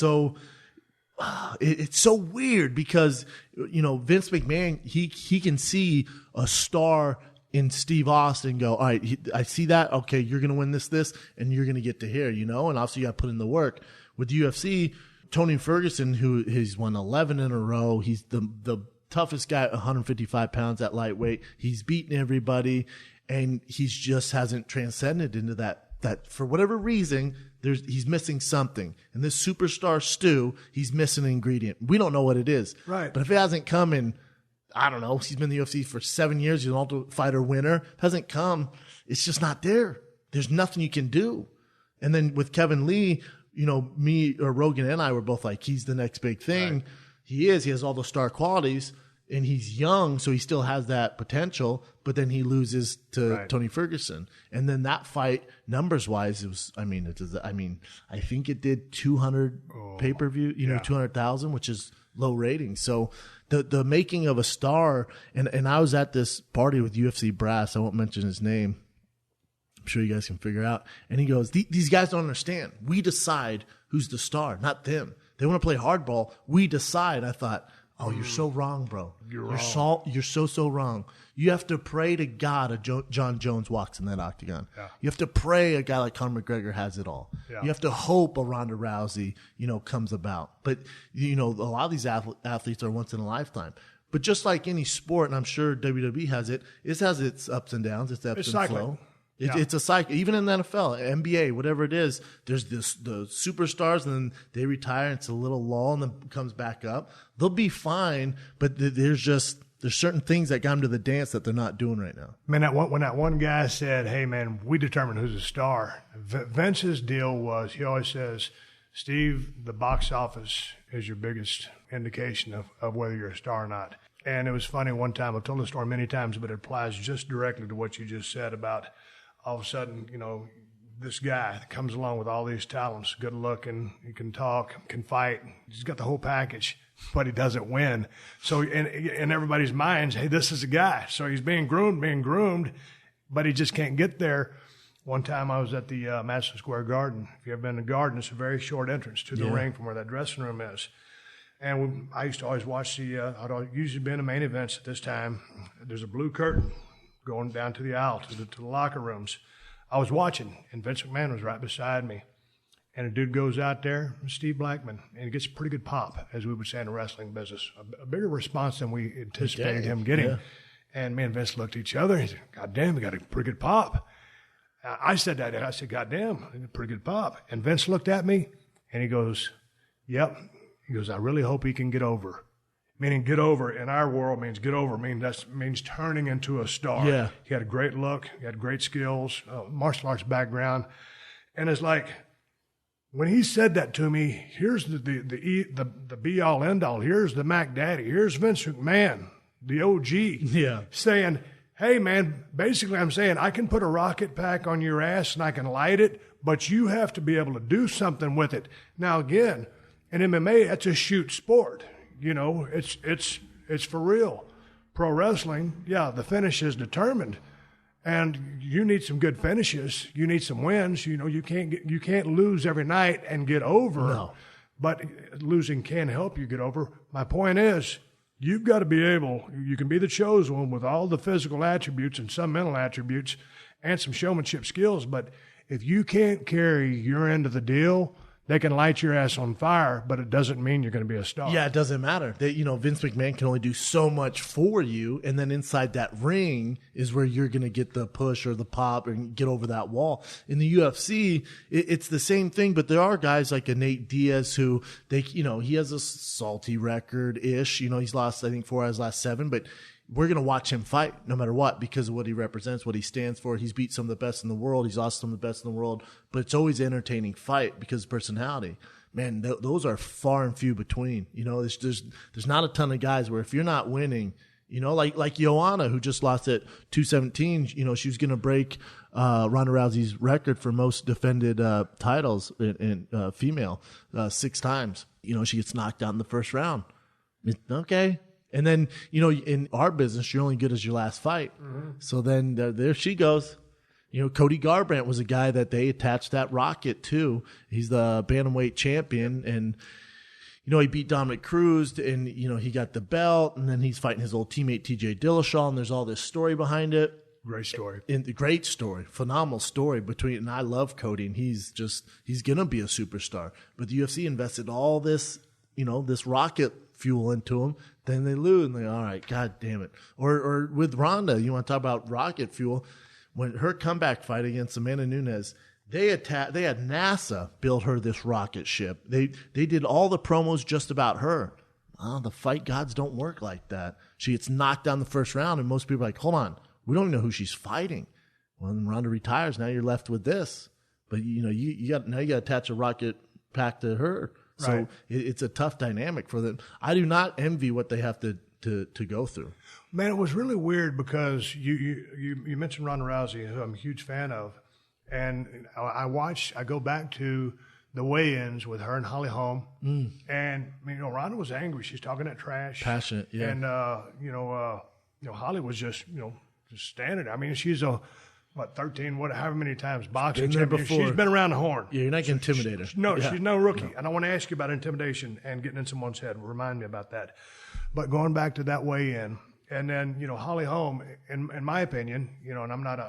it's so weird because Vince McMahon, he can see a star in Steve Austin, go, all right, I see that. Okay, you're going to win this, and you're going to get to here, and also you got to put in the work. With UFC, Tony Ferguson, who he's won 11 in a row, he's the toughest guy at 155 pounds at lightweight. He's beaten everybody, and he's just hasn't transcended into that for whatever reason, he's missing something. And this superstar Stu, he's missing an ingredient. We don't know what it is. Right. But if it hasn't come in, I don't know, he's been in the UFC for 7 years, he's an Ultimate Fighter winner, it hasn't come, it's just not there. There's nothing you can do. And then with Kevin Lee, me or Rogan and I were both like, he's the next big thing. Right. He has all the star qualities, and he's young, so he still has that potential, but then he loses to Tony Ferguson. And then that fight, numbers-wise, it was, I think it did 200 pay-per-view, 200,000, which is low rating. So the making of a star, and I was at this party with UFC brass, I won't mention his name, I'm sure you guys can figure out. And he goes, these guys don't understand. We decide who's the star, not them. They want to play hardball. We decide. I thought, oh, you're so wrong, bro. You're so wrong. You have to pray to God John Jones walks in that octagon. Yeah. You have to pray a guy like Conor McGregor has it all. Yeah. You have to hope a Ronda Rousey, comes about. But, a lot of these athletes are once in a lifetime. But just like any sport, and I'm sure WWE has it has its ups and downs, its ebbs and flow. It's a cycle. Even in the NFL, NBA, whatever it is, there's the superstars, and then they retire, and it's a little lull, and then comes back up. They'll be fine, but there's certain things that got them to the dance that they're not doing right now. Man, when that one guy said, hey, man, we determine who's a star, Vince's deal was, he always says, Steve, the box office is your biggest indication of whether you're a star or not. And it was funny one time, I've told the story many times, but it applies just directly to what you just said about all of a sudden, this guy that comes along with all these talents, good looking, he can talk, can fight, he's got the whole package, but he doesn't win. So in everybody's minds, hey, this is a guy. So he's being groomed, but he just can't get there. One time I was at the Madison Square Garden. If you've ever been to the Garden, it's a very short entrance to the ring from where that dressing room is. And I used to always watch I'd usually be in the main events at this time. There's a blue curtain going down to the aisle, to the locker rooms. I was watching, and Vince McMahon was right beside me. And a dude goes out there, Steve Blackman, and he gets a pretty good pop, as we would say in the wrestling business. A bigger response than we anticipated him getting. Yeah. And me and Vince looked at each other. He said, God damn, we got a pretty good pop. I said that. I said, God damn, a pretty good pop. And Vince looked at me, and he goes, yep. He goes, I really hope he can get over. Meaning get over in our world means get over. Means turning into a star. Yeah. He had a great look. He had great skills, martial arts background. And it's like, when he said that to me, here's the be-all, end-all. Here's the Mac Daddy. Here's Vince McMahon, the OG, saying, hey, man, basically I'm saying I can put a rocket pack on your ass and I can light it, but you have to be able to do something with it. Now, again, in MMA, that's a shoot sport. You know, it's for real. Pro wrestling, the finish is determined. And you need some good finishes. You need some wins. You know, you can't lose every night and get over. No. But losing can help you get over. My point is, you've got to be able, you can be the chosen one with all the physical attributes and some mental attributes and some showmanship skills. But if you can't carry your end of the deal, they can light your ass on fire, but it doesn't mean you're going to be a star. Yeah, it doesn't matter. Vince McMahon can only do so much for you, and then inside that ring is where you're going to get the push or the pop and get over that wall. In the UFC, it's the same thing, but there are guys like a Nate Diaz who he has a salty record-ish. He's lost, I think, 4 out of his last 7, but we're going to watch him fight no matter what because of what he represents, what he stands for. He's beat some of the best in the world. He's lost some of the best in the world. But it's always an entertaining fight because of personality. Man, those are far and few between. There's not a ton of guys where if you're not winning, like Joanna, who just lost at 217, she was going to break Ronda Rousey's record for most defended titles in female 6 times. She gets knocked out in the first round. Okay. And then, in our business, you're only good as your last fight. Mm-hmm. So then there she goes. Cody Garbrandt was a guy that they attached that rocket to. He's the bantamweight champion. And, he beat Dominic Cruz and, he got the belt. And then he's fighting his old teammate, TJ Dillashaw. And there's all this story behind it. Great story. Great story. Phenomenal story and I love Cody. And he's going to be a superstar. But the UFC invested all this, this rocket fuel into him, then they lose and all right, God damn it. Or with Ronda, you want to talk about rocket fuel. When her comeback fight against Amanda Nunes, they had NASA build her this rocket ship. They did all the promos just about her. The fight gods don't work like that. She gets knocked down the first round and most people are like, hold on, we don't even know who she's fighting. Well, then Ronda retires, now you're left with this. But you got to attach a rocket pack to her. So right. It's a tough dynamic for them. I do not envy what they have to go through. Man, it was really weird because you mentioned Ronda Rousey, who I'm a huge fan of, and I go back to the weigh-ins with her and Holly Holm, and Ronda was angry. She's talking that trash, passionate, yeah, and Holly was just standing there. I mean, she's 13, however many times boxing champion. She's been around the horn. Yeah, you're not getting intimidated. She's no rookie. No. And I want to ask you about intimidation and getting in someone's head. Remind me about that. But going back to that weigh-in, and then, Holly Holm, in my opinion, and I'm not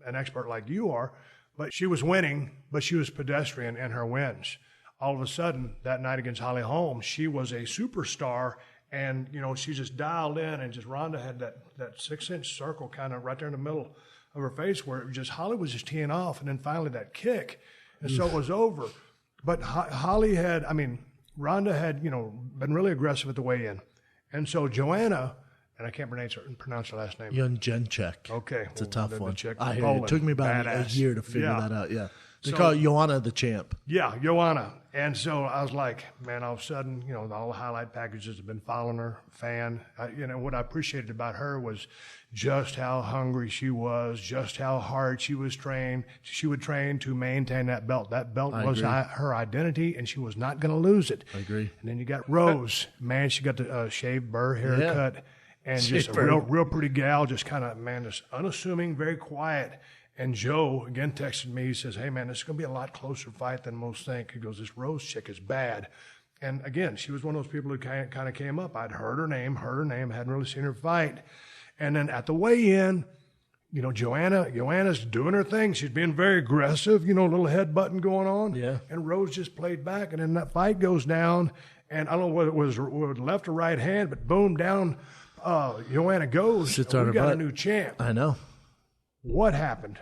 an expert like you are, but she was winning, but she was pedestrian in her wins. All of a sudden, that night against Holly Holm, she was a superstar, and, she just dialed in, and just Ronda had that 6-inch circle kind of right there in the middle of her face where Holly was just teeing off, and then finally that kick, and so it was over. But Ronda had, been really aggressive at the weigh-in. And so Joanna and I can't pronounce her last name. Jędrzejczyk. Okay. It's a tough one. I hear you. It took me about a year to figure that out, yeah. They call it Joanna the champ. Yeah, Joanna. And so I was like, man, all of a sudden, all the highlight packages have been following her, fan. What I appreciated about her was just how hungry she was, just how hard she was trained. She would train to maintain that belt. That belt was her identity, and she was not going to lose it. I agree. And then you got Rose. Man, she got the shaved burr haircut. And just a real pretty gal, just kind of, just unassuming, very quiet. And Joe, again, texted me. He says, hey, man, this is going to be a lot closer fight than most think. He goes, this Rose chick is bad. And, again, she was one of those people who kind of came up. I'd heard her name, hadn't really seen her fight. And then at the weigh-in, Joanna's doing her thing. She's being very aggressive, a little headbutting going on. Yeah. And Rose just played back. And then that fight goes down. And I don't know whether it was left or right hand, but boom, down Joanna goes. Sits on her got butt. A new champ. I know. What happened?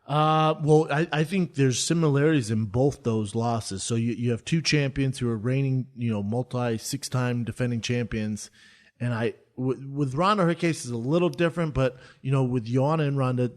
Well, I think there's similarities in both those losses. So you have two champions who are reigning, six-time defending champions. And with Ronda, her case is a little different, but, with Joanna and Ronda,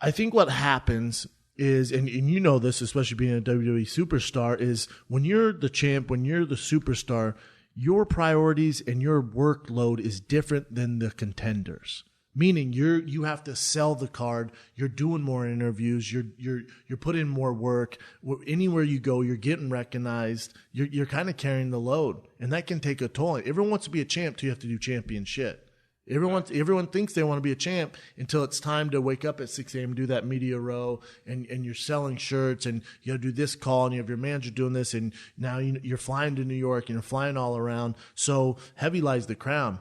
I think what happens is, and you know this, especially being a WWE superstar, is when you're the champ, when you're the superstar, your priorities and your workload is different than the contenders. Meaning you have to sell the card. You're doing more interviews. You're putting more work. Anywhere you go, you're getting recognized. You're kind of carrying the load, and that can take a toll. Everyone wants to be a champ till you have to do champion shit. Everyone thinks they want to be a champ until it's time to wake up at 6 a.m. and do that media row, and you're selling shirts, and you got to do this call, and you have your manager doing this, and now you're flying to New York, and you're flying all around. So heavy lies the crown.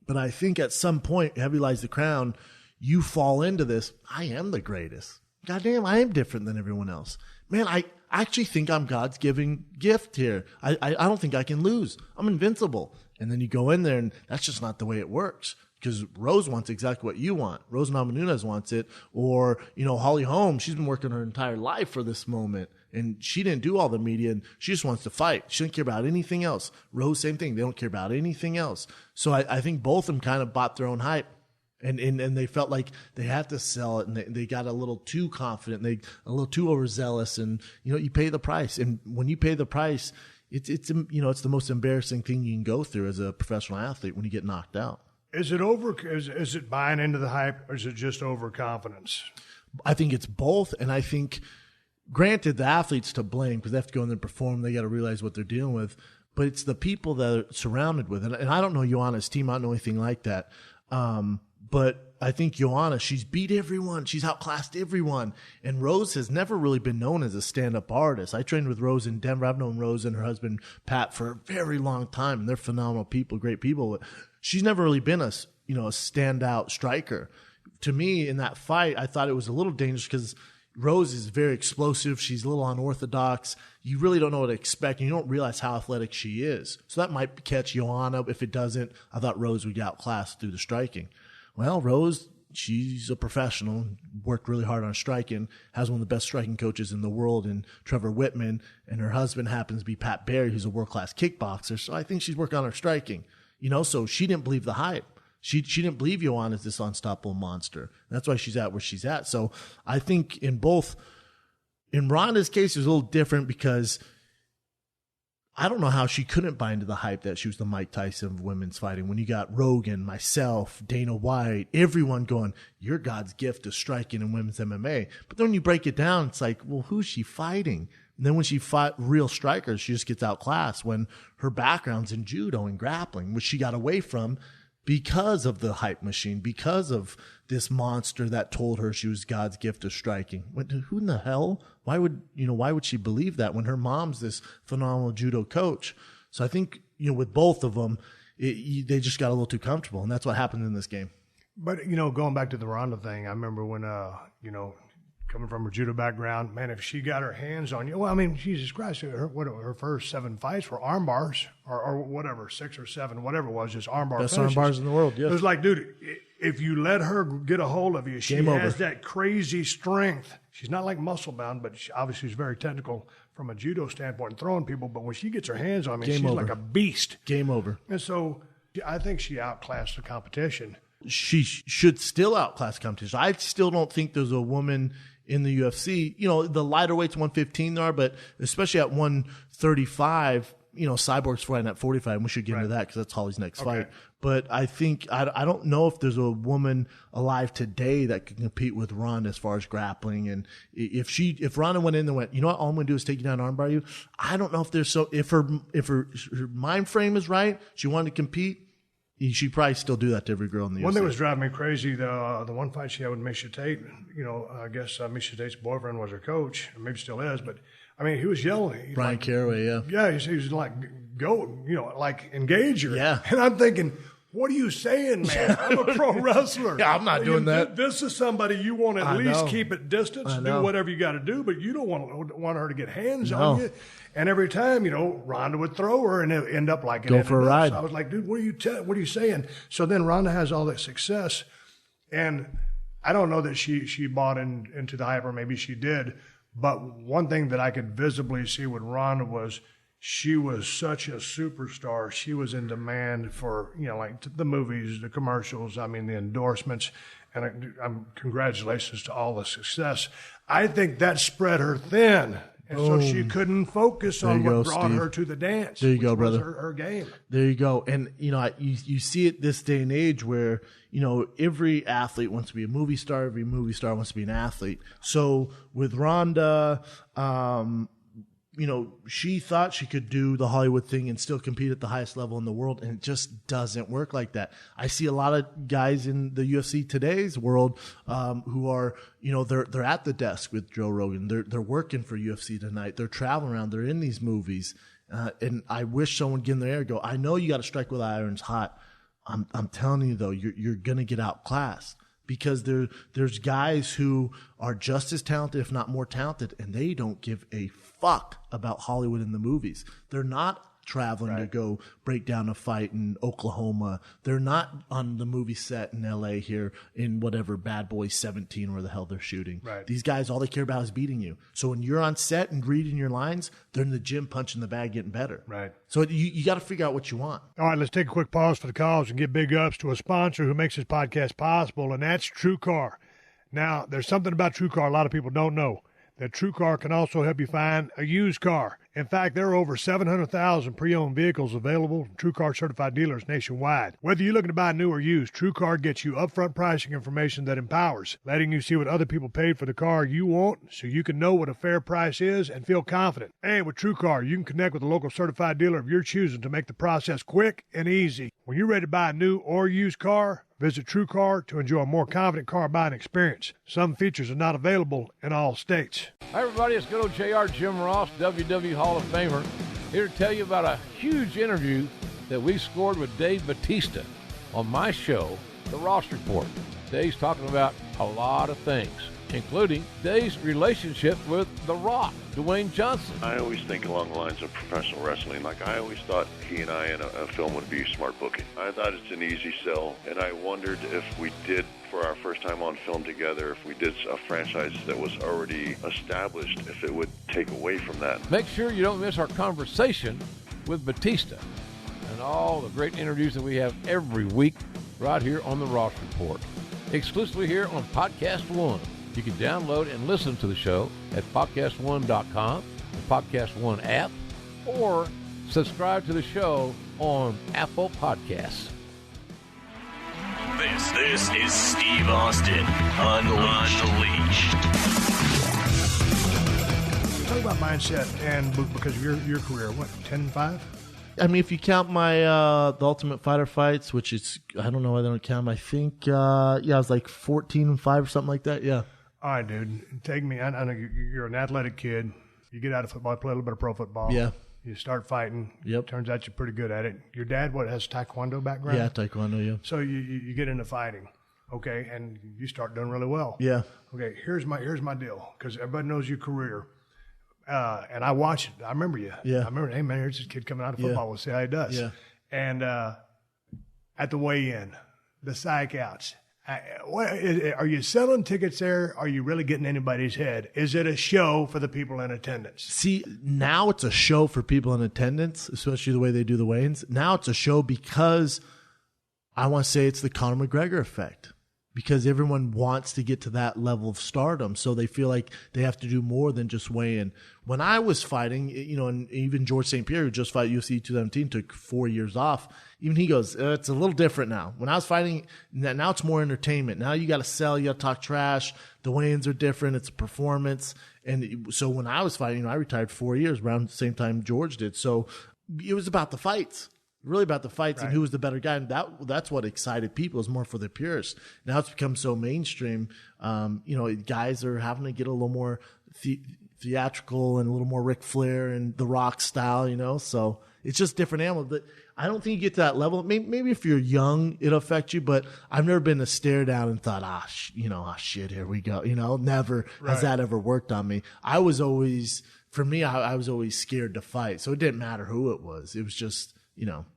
But I think at some point, heavy lies the crown, you fall into this, I am the greatest. Goddamn, I am different than everyone else. Man, I actually think I'm God's giving gift here. I don't think I can lose. I'm invincible. And then you go in there, and that's just not the way it works. Because Rose wants exactly what you want. Rose Namajunas wants it. Or, Holly Holm, she's been working her entire life for this moment. And she didn't do all the media, and she just wants to fight. She doesn't care about anything else. Rose, same thing. They don't care about anything else. So I think both of them kind of bought their own hype. And they felt like they had to sell it, and they got a little too confident. A little too overzealous. And, you pay the price. And when you pay the price, it's the most embarrassing thing you can go through as a professional athlete when you get knocked out. Is it is it buying into the hype, or is it just overconfidence? I think it's both, and I think, granted, the athlete's to blame because they have to go in there and perform. They got to realize what they're dealing with, but it's the people that are surrounded with it. And I don't know Joanna's team. I don't know anything like that. But I think Joanna, she's beat everyone. She's outclassed everyone. And Rose has never really been known as a stand-up artist. I trained with Rose in Denver. I've known Rose and her husband, Pat, for a very long time. And they're phenomenal people, great people. But she's never really been a standout striker. To me, in that fight, I thought it was a little dangerous because Rose is very explosive. She's a little unorthodox. You really don't know what to expect, and you don't realize how athletic she is. So that might catch Joanna. If it doesn't, I thought Rose would get outclassed through the striking. Well, Rose, she's a professional, worked really hard on striking, has one of the best striking coaches in the world in Trevor Whitman, and her husband happens to be Pat Barry, who's a world-class kickboxer. So I think she's working on her striking. So she didn't believe the hype. She didn't believe Joanna's this unstoppable monster. That's why she's at where she's at. So I think in Ronda's case, it was a little different because I don't know how she couldn't buy into the hype that she was the Mike Tyson of women's fighting. When you got Rogan, myself, Dana White, everyone going, you're God's gift to striking in women's MMA. But then when you break it down, it's like, well, who's she fighting? And then when she fought real strikers, she just gets outclassed when her background's in judo and grappling, which she got away from because of the hype machine, because of this monster that told her she was God's gift of striking. Who in the hell? Why would she believe that when her mom's this phenomenal judo coach? So I think, with both of them, they just got a little too comfortable, and that's what happened in this game. But, going back to the Ronda thing, I remember when, coming from her judo background, man, if she got her hands on you, well, I mean, Jesus Christ, her first 7 fights were arm bars or whatever, 6 or 7, whatever it was, just arm bar Best finishes. arm bars in the world, yes. It was like, dude, if you let her get a hold of you, she has that crazy strength. She's not like muscle bound, but obviously she's very technical from a judo standpoint and throwing people. But when she gets her hands on me, she's like a beast. Game over. And so I think she outclassed the competition. She should still outclass competition. I still don't think there's a woman in the UFC. You know, the lighter weight's 115 there, but especially at 135, you know, Cyborg's fighting at 45, and we should get into that because that's Holly's next fight. But I think I don't know if there's a woman alive today that can compete with Ronda as far as grappling. And if Ronda went in and went, you know what, all I'm going to do is take you down and armbar you. I don't know if her mind frame is right, she wanted to compete. She'd probably still do that to every girl in the UFC. One thing was driving me crazy, the one fight she had with Misha Tate, you know, I guess Misha Tate's boyfriend was her coach, or maybe still is, but, I mean, he was yelling. Brian Caraway, yeah. Yeah, he was like, go, you know, like, engage her. Yeah. And I'm thinking, what are you saying, man? I'm a pro wrestler. Yeah, I'm not doing that. This is somebody you want to at least keep at distance, do whatever you got to do, but you don't want her to get hands on you. And every time, you know, Ronda would throw her and it would end up like go for a ride. So I was like, dude, what are you saying? So then Ronda has all that success, and I don't know that she bought into the hype, or maybe she did, but one thing that I could visibly see with Ronda was she was such a superstar. She was in demand for, you know, like the movies, the commercials, I mean, the endorsements, and congratulations to all the success. I think that spread her thin. And so she couldn't focus on what brought her to the dance. There you go, brother. Her game. There you go. And, you know, you see it this day and age where, you know, every athlete wants to be a movie star. Every movie star wants to be an athlete. So with Ronda, you know, she thought she could do the Hollywood thing and still compete at the highest level in the world, and it just doesn't work like that. I see a lot of guys in the UFC today's world who are, you know, they're at the desk with Joe Rogan. They're working for UFC tonight. They're traveling around. They're in these movies, and I wish someone would get in their air and go, I know you got to strike while the iron's hot. I'm telling you though, you're gonna get outclassed. Because there's guys who are just as talented, if not more talented, and they don't give a fuck about Hollywood in the movies. They're not traveling to go break down a fight in Oklahoma. They're not on the movie set in LA here in whatever Bad Boys 17 where the hell they're shooting. Right. These guys, all they care about is beating you. So when you're on set and reading your lines, they're in the gym punching the bag, getting better. Right. So you got to figure out what you want. All right, let's take a quick pause for the calls and give big ups to a sponsor who makes this podcast possible, and that's TrueCar. Now, there's something about TrueCar a lot of people don't know, that TrueCar can also help you find a used car. In fact, there are over 700,000 pre-owned vehicles available from TrueCar certified dealers nationwide. Whether you're looking to buy new or used, TrueCar gets you upfront pricing information that empowers, letting you see what other people paid for the car you want so you can know what a fair price is and feel confident. And with TrueCar, you can connect with a local certified dealer of your choosing to make the process quick and easy. When you're ready to buy a new or used car, visit TrueCar to enjoy a more confident car buying experience. Some features are not available in all states. Hi, everybody. It's good old JR Jim Ross, WWE Hall of Famer, here to tell you about a huge interview that we scored with Dave Bautista on my show, The Ross Report. Dave's talking about a lot of things, including Dave's relationship with The Rock, Dwayne Johnson. I always think along the lines of professional wrestling. Like, I always thought he and I in a film would be smart booking. I thought it's an easy sell, and I wondered if we did, for our first time on film together, if we did a franchise that was already established, if it would take away from that. Make sure you don't miss our conversation with Batista and all the great interviews that we have every week right here on The Ross Report, exclusively here on PodcastOne. You can download and listen to the show at PodcastOne.com, the PodcastOne app, or subscribe to the show on Apple Podcasts. This is Steve Austin Unleashed. Talk about mindset, and because of your career, what, 10-5? I mean, if you count my the Ultimate Fighter fights, which is, I don't know why they don't count them. I think, I was like 14-5 or something like that. Yeah. All right, dude. Take me. I know you're an athletic kid. You get out of football, play a little bit of pro football. Yeah. You start fighting. Yep. Turns out you're pretty good at it. Your dad, has Taekwondo background? Yeah, Taekwondo, yeah. So you get into fighting, okay, and you start doing really well. Yeah. Okay, here's my deal, because everybody knows your career. And I watched it. I remember you. Yeah. I remember, hey, man, here's this kid coming out of football. We'll see how he does. Yeah. And at the weigh-in, the psych outs, are you selling tickets there? Are you really getting anybody's head? Is it a show for the people in attendance? See, now it's a show for people in attendance, especially the way they do the weigh-ins. Now it's a show because I want to say it's the Conor McGregor effect, because everyone wants to get to that level of stardom. So they feel like they have to do more than just weigh in. When I was fighting, and even George St. Pierre, who just fought UFC 2017, took 4 years off. Even he goes, it's a little different now. When I was fighting, now it's more entertainment. Now you got to sell, you got to talk trash. The weigh-ins are different. It's a performance. And so when I was fighting, I retired 4 years around the same time George did. So it was about the fights. Really about the fights and who was the better guy. And that's what excited people, is more for the purists. Now it's become so mainstream. Guys are having to get a little more theatrical and a little more Ric Flair and The Rock style, so it's just different animal. But I don't think you get to that level. Maybe if you're young, it'll affect you, but I've never been to stare down and thought, shit, here we go. Never has that ever worked on me. I was always scared to fight. So it didn't matter who it was. It was just,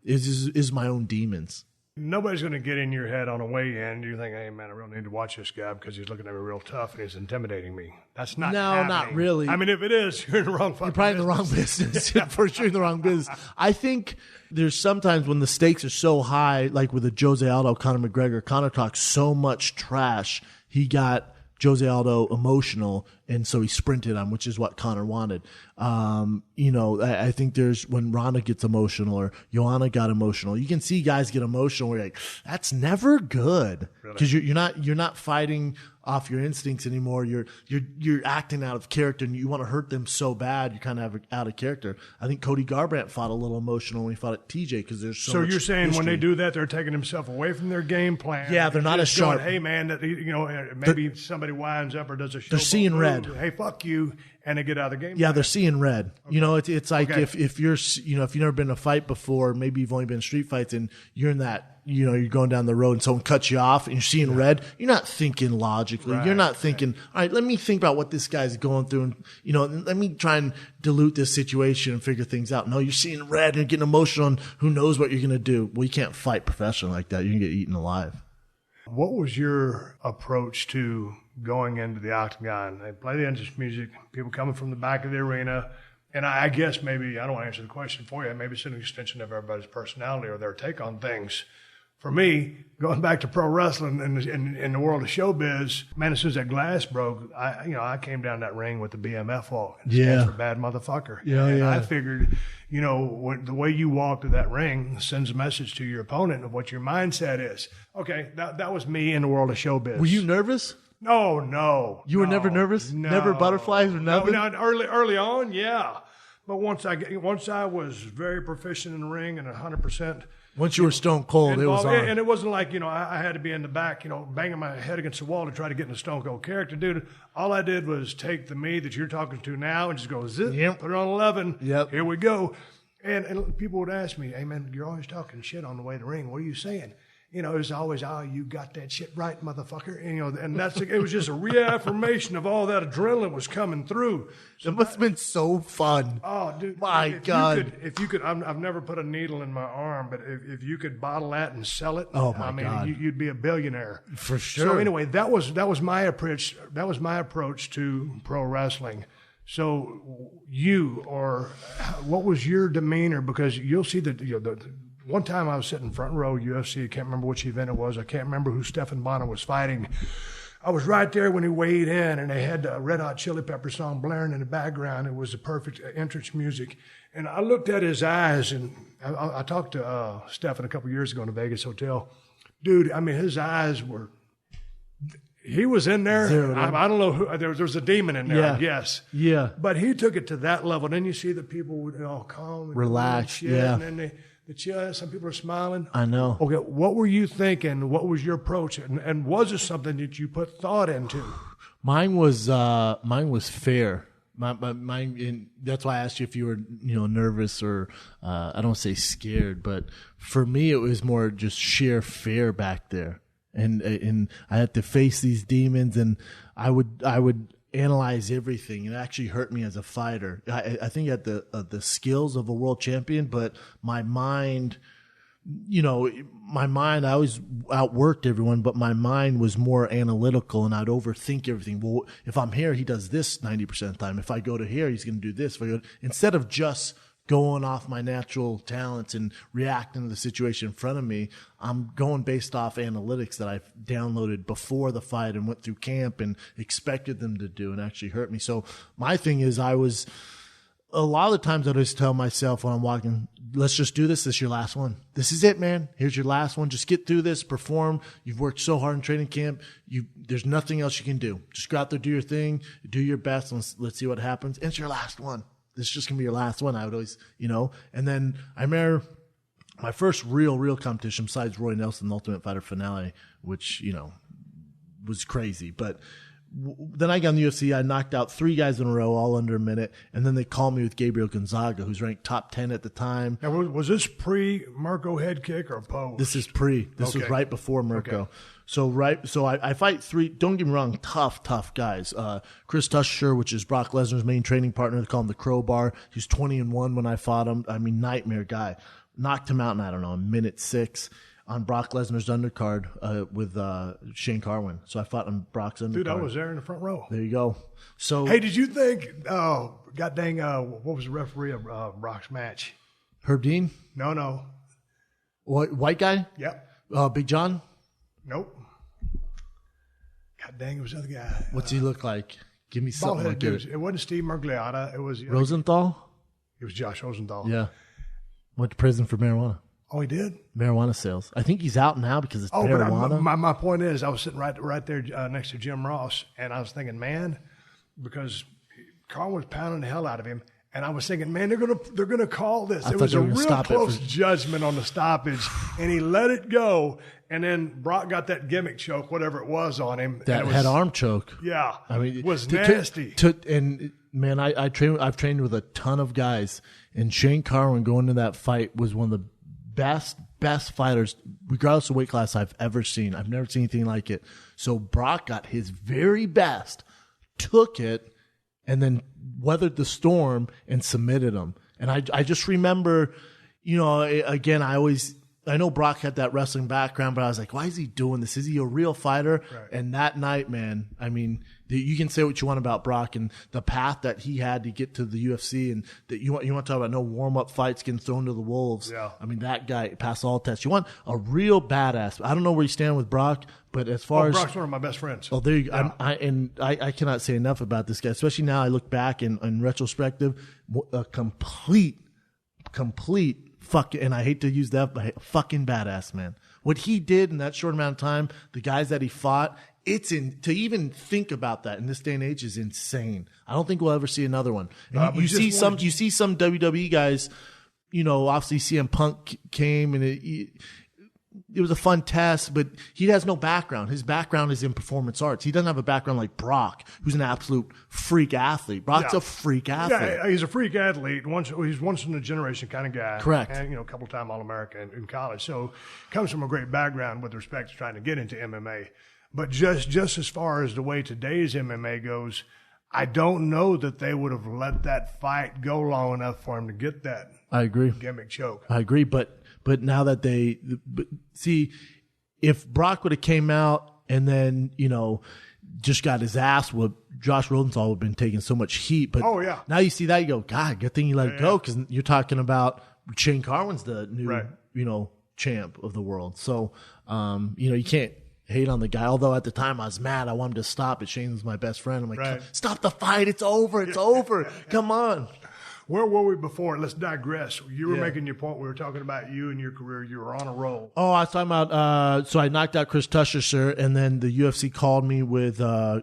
is my own demons. Nobody's going to get in your head on a weigh-in. You think, hey, man, I really need to watch this guy because he's looking at me real tough and he's intimidating me. That's not happening. Not really. I mean, if it is, you're in the wrong fucking You're probably in the wrong business. For sure in the wrong business. I think there's sometimes when the stakes are so high, like with the Jose Aldo, Conor McGregor, Conor talks so much trash, he got Jose Aldo emotional, and so he sprinted on, which is what Conor wanted. I think there's when Ronda gets emotional or Joanna got emotional, you can see guys get emotional where you're like, that's never good, because you're not fighting off your instincts anymore. You're acting out of character, and you want to hurt them so bad you're kind of out of character. I think Cody Garbrandt fought a little emotional when he fought at TJ because there's so much you're saying history. When they do that, they're taking themselves away from their game plan. Yeah, they're not as sharp. Hey man, maybe somebody winds up or does a show. They're seeing red. Hey, fuck you, and they get out of the game. Yeah, plan. they're seeing red. Okay. It's like if you're if you've never been in a fight before, maybe you've only been in street fights, and you're in that. You're going down the road and someone cuts you off and you're seeing red. You're not thinking logically. You're not thinking, all right, let me think about what this guy's going through and, let me try and dilute this situation and figure things out. No, you're seeing red and getting emotional, and who knows what you're going to do. Well, you can't fight professionally like that. You can get eaten alive. What was your approach to going into the octagon? They play the entrance music, people coming from the back of the arena. And I guess maybe, I don't want to answer the question for you, maybe it's an extension of everybody's personality or their take on things. For me, going back to pro wrestling and in the world of showbiz, man, as soon as that glass broke, I came down that ring with the BMF walk. Stands for bad motherfucker. Yeah. I figured, the way you walk to that ring sends a message to your opponent of what your mindset is. Okay, that was me in the world of showbiz. Were you nervous? No. You were never nervous? No. Never butterflies or nothing? No, early on, yeah. But once I was very proficient in the ring and 100%. Once you were stone cold, it was on. And it wasn't like, I had to be in the back, banging my head against the wall to try to get in a stone cold character. Dude, all I did was take the me that you're talking to now and just go, zip, put it on 11. Yep. Here we go. And people would ask me, hey, man, you're always talking shit on the way to the ring. What are you saying? It's always, you got that shit right, motherfucker. And it was just a reaffirmation of all that adrenaline was coming through. So it must have been so fun. Oh, dude. My God. If you could, I've never put a needle in my arm, but if you could bottle that and sell it, God. You'd be a billionaire. For sure. So anyway, that was my approach. That was my approach to pro wrestling. So what was your demeanor? Because you'll see that, one time I was sitting front row UFC. I can't remember which event it was. I can't remember who Stephan Bonner was fighting. I was right there when he weighed in, and they had the Red Hot Chili Pepper song blaring in the background. It was the perfect entrance music. And I looked at his eyes, and I talked to Stephan a couple years ago in a Vegas hotel. Dude, his eyes were... He was in there. I don't know who. There was a demon in there, I guess. Yeah. But he took it to that level. Then you see the people would calm and relax. And yeah. And then the chill. Some people are smiling. I know. Okay, what were you thinking? What was your approach? And was it something that you put thought into? Mine was fair. Mine, and that's why I asked you if you were, nervous or I don't say scared, but for me it was more just sheer fear back there. And I had to face these demons, and I would analyze everything. It actually hurt me as a fighter. I think I had the skills of a world champion, but my mind, I always outworked everyone, but my mind was more analytical, and I'd overthink everything. Well, if I'm here, he does this 90% of the time. If I go to here, he's going to do this. Instead of just going off my natural talents and reacting to the situation in front of me. I'm going based off analytics that I've downloaded before the fight and went through camp and expected them to do and actually hurt me. So my thing is a lot of the times I just tell myself when I'm walking, let's just do this. This is your last one. This is it, man. Here's your last one. Just get through this, perform. You've worked so hard in training camp. There's nothing else you can do. Just go out there, do your thing, do your best, and let's see what happens. And it's your last one. This is just going to be your last one. I would always, and then I remember my first real competition besides Roy Nelson, the Ultimate Fighter finale, which, was crazy. But then I got in the UFC. I knocked out 3 guys in a row, all under a minute. And then they called me with Gabriel Gonzaga, who's ranked top 10 at the time. Now, was this pre-Mirko head kick or post? This is pre. This was right before Mirko. Okay. So I fight 3, don't get me wrong, tough guys. Chris Tusher, which is Brock Lesnar's main training partner, they call him the Crowbar. He's 20-1 when I fought him. I mean, nightmare guy. Knocked him out in, I don't know, minute 6 on Brock Lesnar's undercard with Shane Carwin. So I fought on Brock's undercard. Dude, I was there in the front row. There you go. So hey, did you think, god dang, what was the referee of Brock's match? Herb Dean? No. What, white guy? Yep. Big John? Nope. God dang, it was the other guy. What's he look like? Give me something like it. It wasn't Steve Mergliotta. It was Rosenthal? It was Josh Rosenthal. Yeah. Went to prison for marijuana. Oh, he did? Marijuana sales. I think he's out now because it's marijuana. But my point is, I was sitting right there next to Jim Ross, and I was thinking, man, because Carl was pounding the hell out of him, and I was thinking, man, they're gonna call this. It was a real close judgment on the stoppage, and he let it go, and then Brock got that gimmick choke, whatever it was, on him. That head arm choke. Yeah, I mean, it was nasty. And man, I've trained with a ton of guys, and Shane Carwin going into that fight was one of the best fighters, regardless of weight class, I've ever seen. I've never seen anything like it. So Brock got his very best, took it, and then weathered the storm and submitted him. And I just remember, again, I know Brock had that wrestling background, but I was like, why is he doing this? Is he a real fighter? Right. And that night, man, I mean, you can say what you want about Brock and the path that he had to get to the UFC, and that you want to talk about no warm-up fights getting thrown to the wolves. Yeah. I mean, that guy passed all tests. You want a real badass. I don't know where you stand with Brock, but as far as Brock's one of my best friends. Oh, there you go. Yeah. I cannot say enough about this guy, especially now I look back in retrospective, a complete fucking, and I hate to use that, but fucking badass, man. What he did in that short amount of time, the guys that he fought, to even think about that in this day and age is insane. I don't think we'll ever see another one. You see some WWE guys, obviously CM Punk came and it was a fun test, but he has no background. His background is in performance arts. He doesn't have a background like Brock, who's an absolute freak athlete. Brock's a freak athlete. Yeah, he's a freak athlete. He's once in a generation kind of guy. Correct. And, a couple-time All-American in college. So comes from a great background with respect to trying to get into MMA. But just as far as the way today's MMA goes, I don't know that they would have let that fight go long enough for him to get that gimmick choke. I agree, but now that see, if Brock would have came out and then, just got his ass whooped, Josh Rosenthal would have been taking so much heat. But now you see that, you go, God, good thing you let it go, because you're talking about Shane Carwin's the new, champ of the world. So, you can't hate on the guy. Although at the time I was mad. I wanted to stop it. Shane was my best friend. I'm like, stop the fight. It's over. It's over. Come on. Where were we before? Let's digress. You were making your point. We were talking about you and your career. You were on a roll. Oh, I was talking about, so I knocked out Chris Tusher, sir, and then the UFC called me with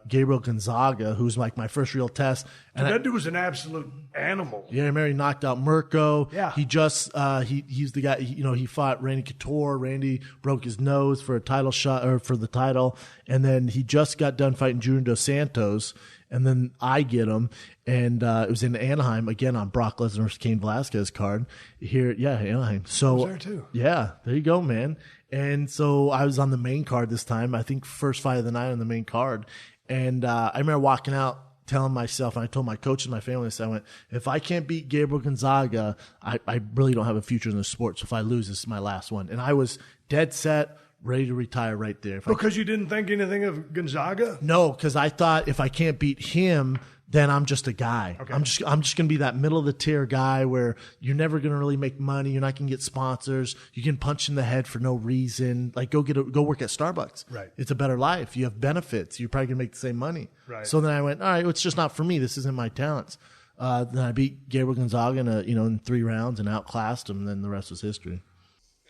Gabriel Gonzaga, who's like my first real test. And that dude was an absolute animal. Yeah, I remember he knocked out Mirko. Yeah. He just, he's the guy, he fought Randy Couture. Randy broke his nose for a title shot, or for the title. And then he just got done fighting Junior Dos Santos. And then I get him, and it was in Anaheim, again on Brock Lesnar's Cain Velasquez card. Here, Anaheim. So, I was there too. Yeah, there you go, man. And so I was on the main card this time, I think first fight of the night on the main card. And I remember walking out telling myself, and I told my coach and my family this, I went, if I can't beat Gabriel Gonzaga, I really don't have a future in the sport. So if I lose, this is my last one. And I was dead set, ready to retire right there. Because you didn't think anything of Gonzaga? No, because I thought if I can't beat him, then I'm just a guy. Okay. I'm just going to be that middle of the tier guy where you're never going to really make money. You're not going to get sponsors. You can punch in the head for no reason. Like go work at Starbucks. Right. It's a better life. You have benefits. You're probably going to make the same money. Right. So then I went, all right, it's just not for me. This isn't my talents. Then I beat Gabriel Gonzaga in 3 rounds and outclassed him. And then the rest was history.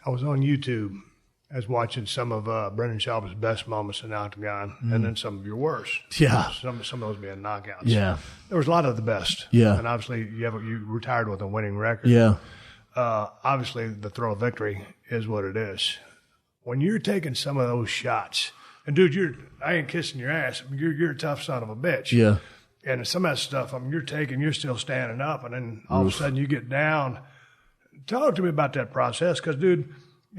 I was on YouTube. I was watching some of Brendan Schaub's best moments in the octagon, and then some of your worst. Yeah. Some of those being knockouts. Yeah. There was a lot of the best. Yeah. And obviously you retired with a winning record. Yeah. Obviously the thrill of victory is what it is. When you're taking some of those shots, and dude, I ain't kissing your ass. I mean, you're a tough son of a bitch. Yeah. And some of that stuff, I mean, you're still standing up, and then all of a sudden you get down. Talk to me about that process, because, dude,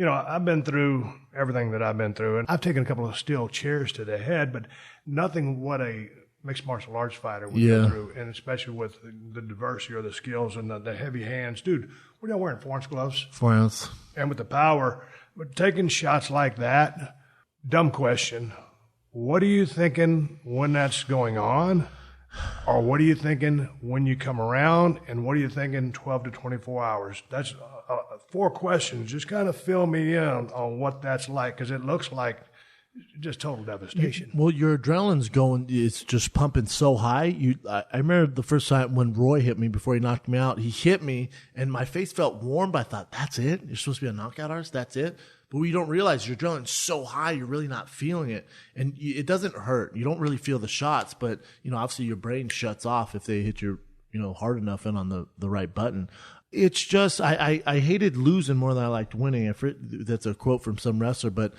I've been through everything that I've been through, and I've taken a couple of steel chairs to the head, but nothing what a mixed martial arts fighter would go through, and especially with the diversity of the skills and the heavy hands. Dude, what are y'all wearing, 4-ounce gloves? 4 ounce. And with the power, but taking shots like that, dumb question, what are you thinking when that's going on? Or what are you thinking when you come around, and what are you thinking 12 to 24 hours? That's 4 questions. Just kind of fill me in on what that's like, because it looks like just total devastation. Well, your adrenaline's going, it's just pumping so high. I remember the first time when Roy hit me before he knocked me out, he hit me and my face felt warm, but I thought, that's it? You're supposed to be a knockout artist? That's it? But what you don't realize, your adrenaline's so high, you're really not feeling it. And it doesn't hurt. You don't really feel the shots, but, obviously your brain shuts off if they hit you, hard enough and on the right button. It's just, I hated losing more than I liked winning. That's a quote from some wrestler, but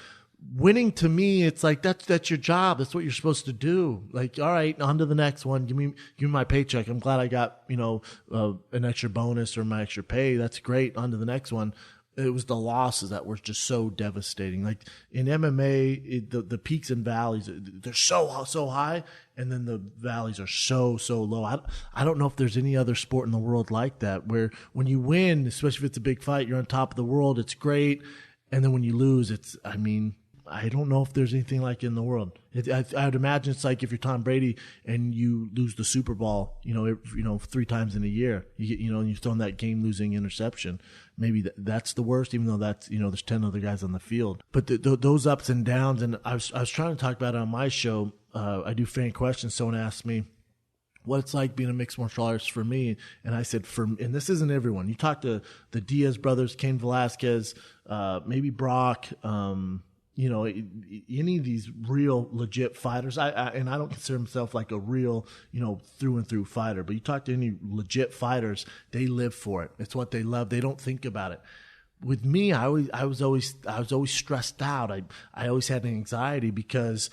winning to me, it's like, that's your job. That's what you're supposed to do. Like, all right, on to the next one. Give me my paycheck. I'm glad I got, an extra bonus or my extra pay. That's great. On to the next one. It was the losses that were just so devastating. Like in MMA, the peaks and valleys, they're so high, and then the valleys are so low. I don't know if there's any other sport in the world like that, where when you win, especially if it's a big fight, you're on top of the world, it's great. And then when you lose, I don't know if there's anything like it in the world. I would imagine it's like if you're Tom Brady and you lose the Super Bowl, 3 times in a year, and you've thrown that game-losing interception. Maybe that's the worst, even though that's, there's 10 other guys on the field. But those ups and downs, and I was trying to talk about it on my show. I do fan questions. Someone asked me what it's like being a mixed martial artist for me, and I said, and this isn't everyone. You talk to the Diaz brothers, Cain Velasquez, maybe Brock, any of these real legit fighters, and I don't consider myself like a real, through and through fighter, but you talk to any legit fighters, they live for it. It's what they love. They don't think about it. With me, I was always stressed out. I always had anxiety because,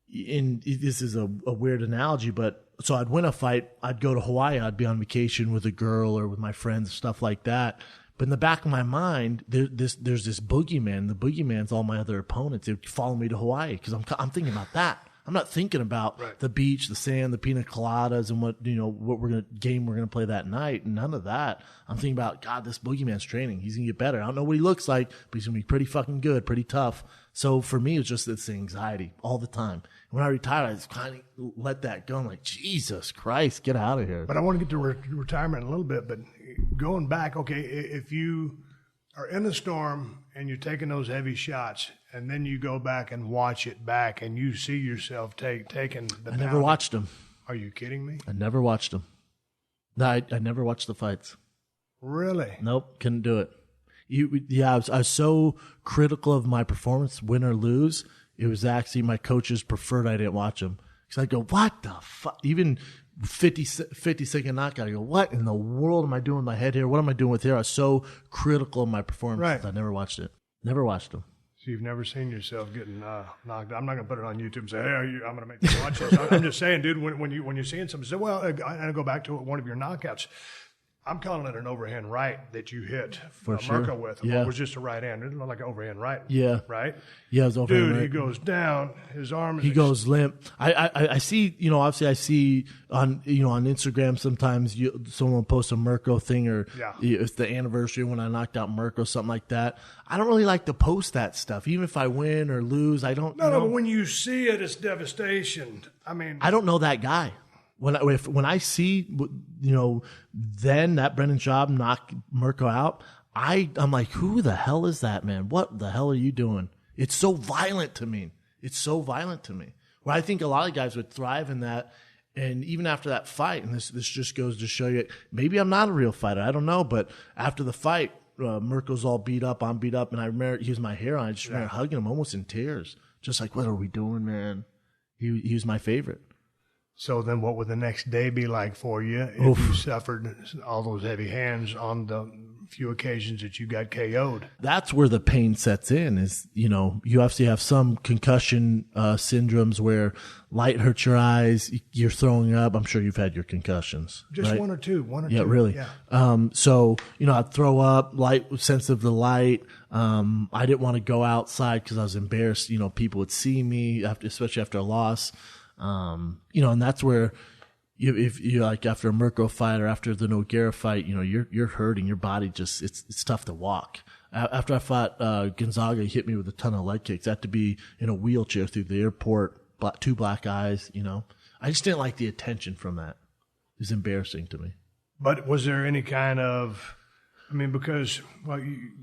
this is a weird analogy, but so I'd win a fight, I'd go to Hawaii, I'd be on vacation with a girl or with my friends, stuff like that. But in the back of my mind, there's this boogeyman. The boogeyman's all my other opponents. They would follow me to Hawaii because I'm thinking about that. I'm not thinking about the beach, the sand, the pina coladas, and what we're gonna play that night. None of that. I'm thinking about, God, this boogeyman's training. He's gonna get better. I don't know what he looks like, but he's gonna be pretty fucking good, pretty tough. So for me, it was just this anxiety all the time. And when I retired, I just kind of let that go. I'm like, Jesus Christ, get out of here. But I want to get to retirement in a little bit. But going back, okay, if you are in a storm and you're taking those heavy shots, and then you go back and watch it back, and you see yourself taking the I never watched them. Are you kidding me? I never watched them. No, I never watched the fights. Really? Nope, couldn't do it. I was so critical of my performance, win or lose. It was actually my coaches preferred I didn't watch them. Because I go, what the fuck? Even 50-second knockout, I go, what in the world am I doing with my head here? What am I doing with here? I was so critical of my performance. Right. I never watched it. Never watched them. So you've never seen yourself getting knocked out. I'm not going to put it on YouTube and say, hey, I'm going to make you watch this. I'm just saying, dude, when you're seeing something, say, well, I go back to one of your knockouts. I'm calling it an overhand right that you hit Mirko with. Yeah. It was just a right hand. It didn't look like an overhand right. Yeah. Right? Yeah, it was overhand Dude, right. he goes down. His arm is... He goes limp. I see, obviously I see on Instagram sometimes someone will post a Mirko thing or it's the anniversary when I knocked out Mirko, something like that. I don't really like to post that stuff. Even if I win or lose, I don't... No, but when you see it, it's devastation. I mean... I don't know that guy. When I see, then that Brendan Schaub knocked Mirko out, I'm like, who the hell is that, man? What the hell are you doing? It's so violent to me. Where I think a lot of guys would thrive in that. And even after that fight, and this just goes to show you, maybe I'm not a real fighter. I don't know. But after the fight, Mirko's all beat up. I'm beat up. And I remember he was my hero. I just remember hugging him almost in tears. Just like, what are we doing, man? He was my favorite. So then what would the next day be like for you if you suffered all those heavy hands on the few occasions that you got KO'd? That's where the pain sets in is, you obviously have some concussion syndromes where light hurts your eyes, you're throwing up. I'm sure you've had your concussions. Just right? one or two. Yeah, really. Yeah. So, I'd throw up, sensitive to light. I didn't want to go outside because I was embarrassed. People would see me, especially after a loss. And that's where if you like after a Mirko fight or after the Nogueira fight, you're hurting. Your body just it's tough to walk. After I fought Gonzaga, he hit me with a ton of leg kicks. I had to be in a wheelchair through the airport, two black eyes. I just didn't like the attention from that. It was embarrassing to me. But was there any kind of, because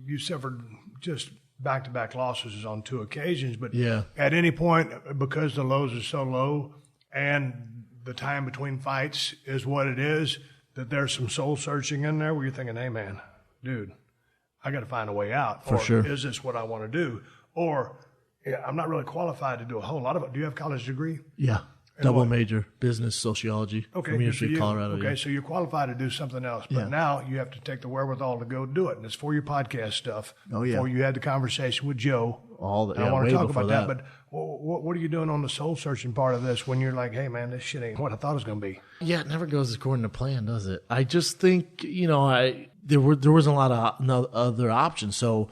you suffered just back-to-back losses on 2 occasions, but at any point, because the lows are so low and the time between fights is what it is, that there's some soul searching in there where you're thinking, hey man, dude, I got to find a way out. For sure. Is this what I want to do? Or I'm not really qualified to do a whole lot of it. Do you have a college degree? Yeah. Double major, business sociology from University of Colorado. Okay, so you're qualified to do something else, but now you have to take the wherewithal to go do it, and it's for your podcast stuff. Oh, yeah. Before you had the conversation with Joe. I want to talk about that, but what are you doing on the soul-searching part of this when you're like, hey, man, this shit ain't what I thought it was going to be? Yeah, it never goes according to plan, does it? I just think, there wasn't a lot of other options. So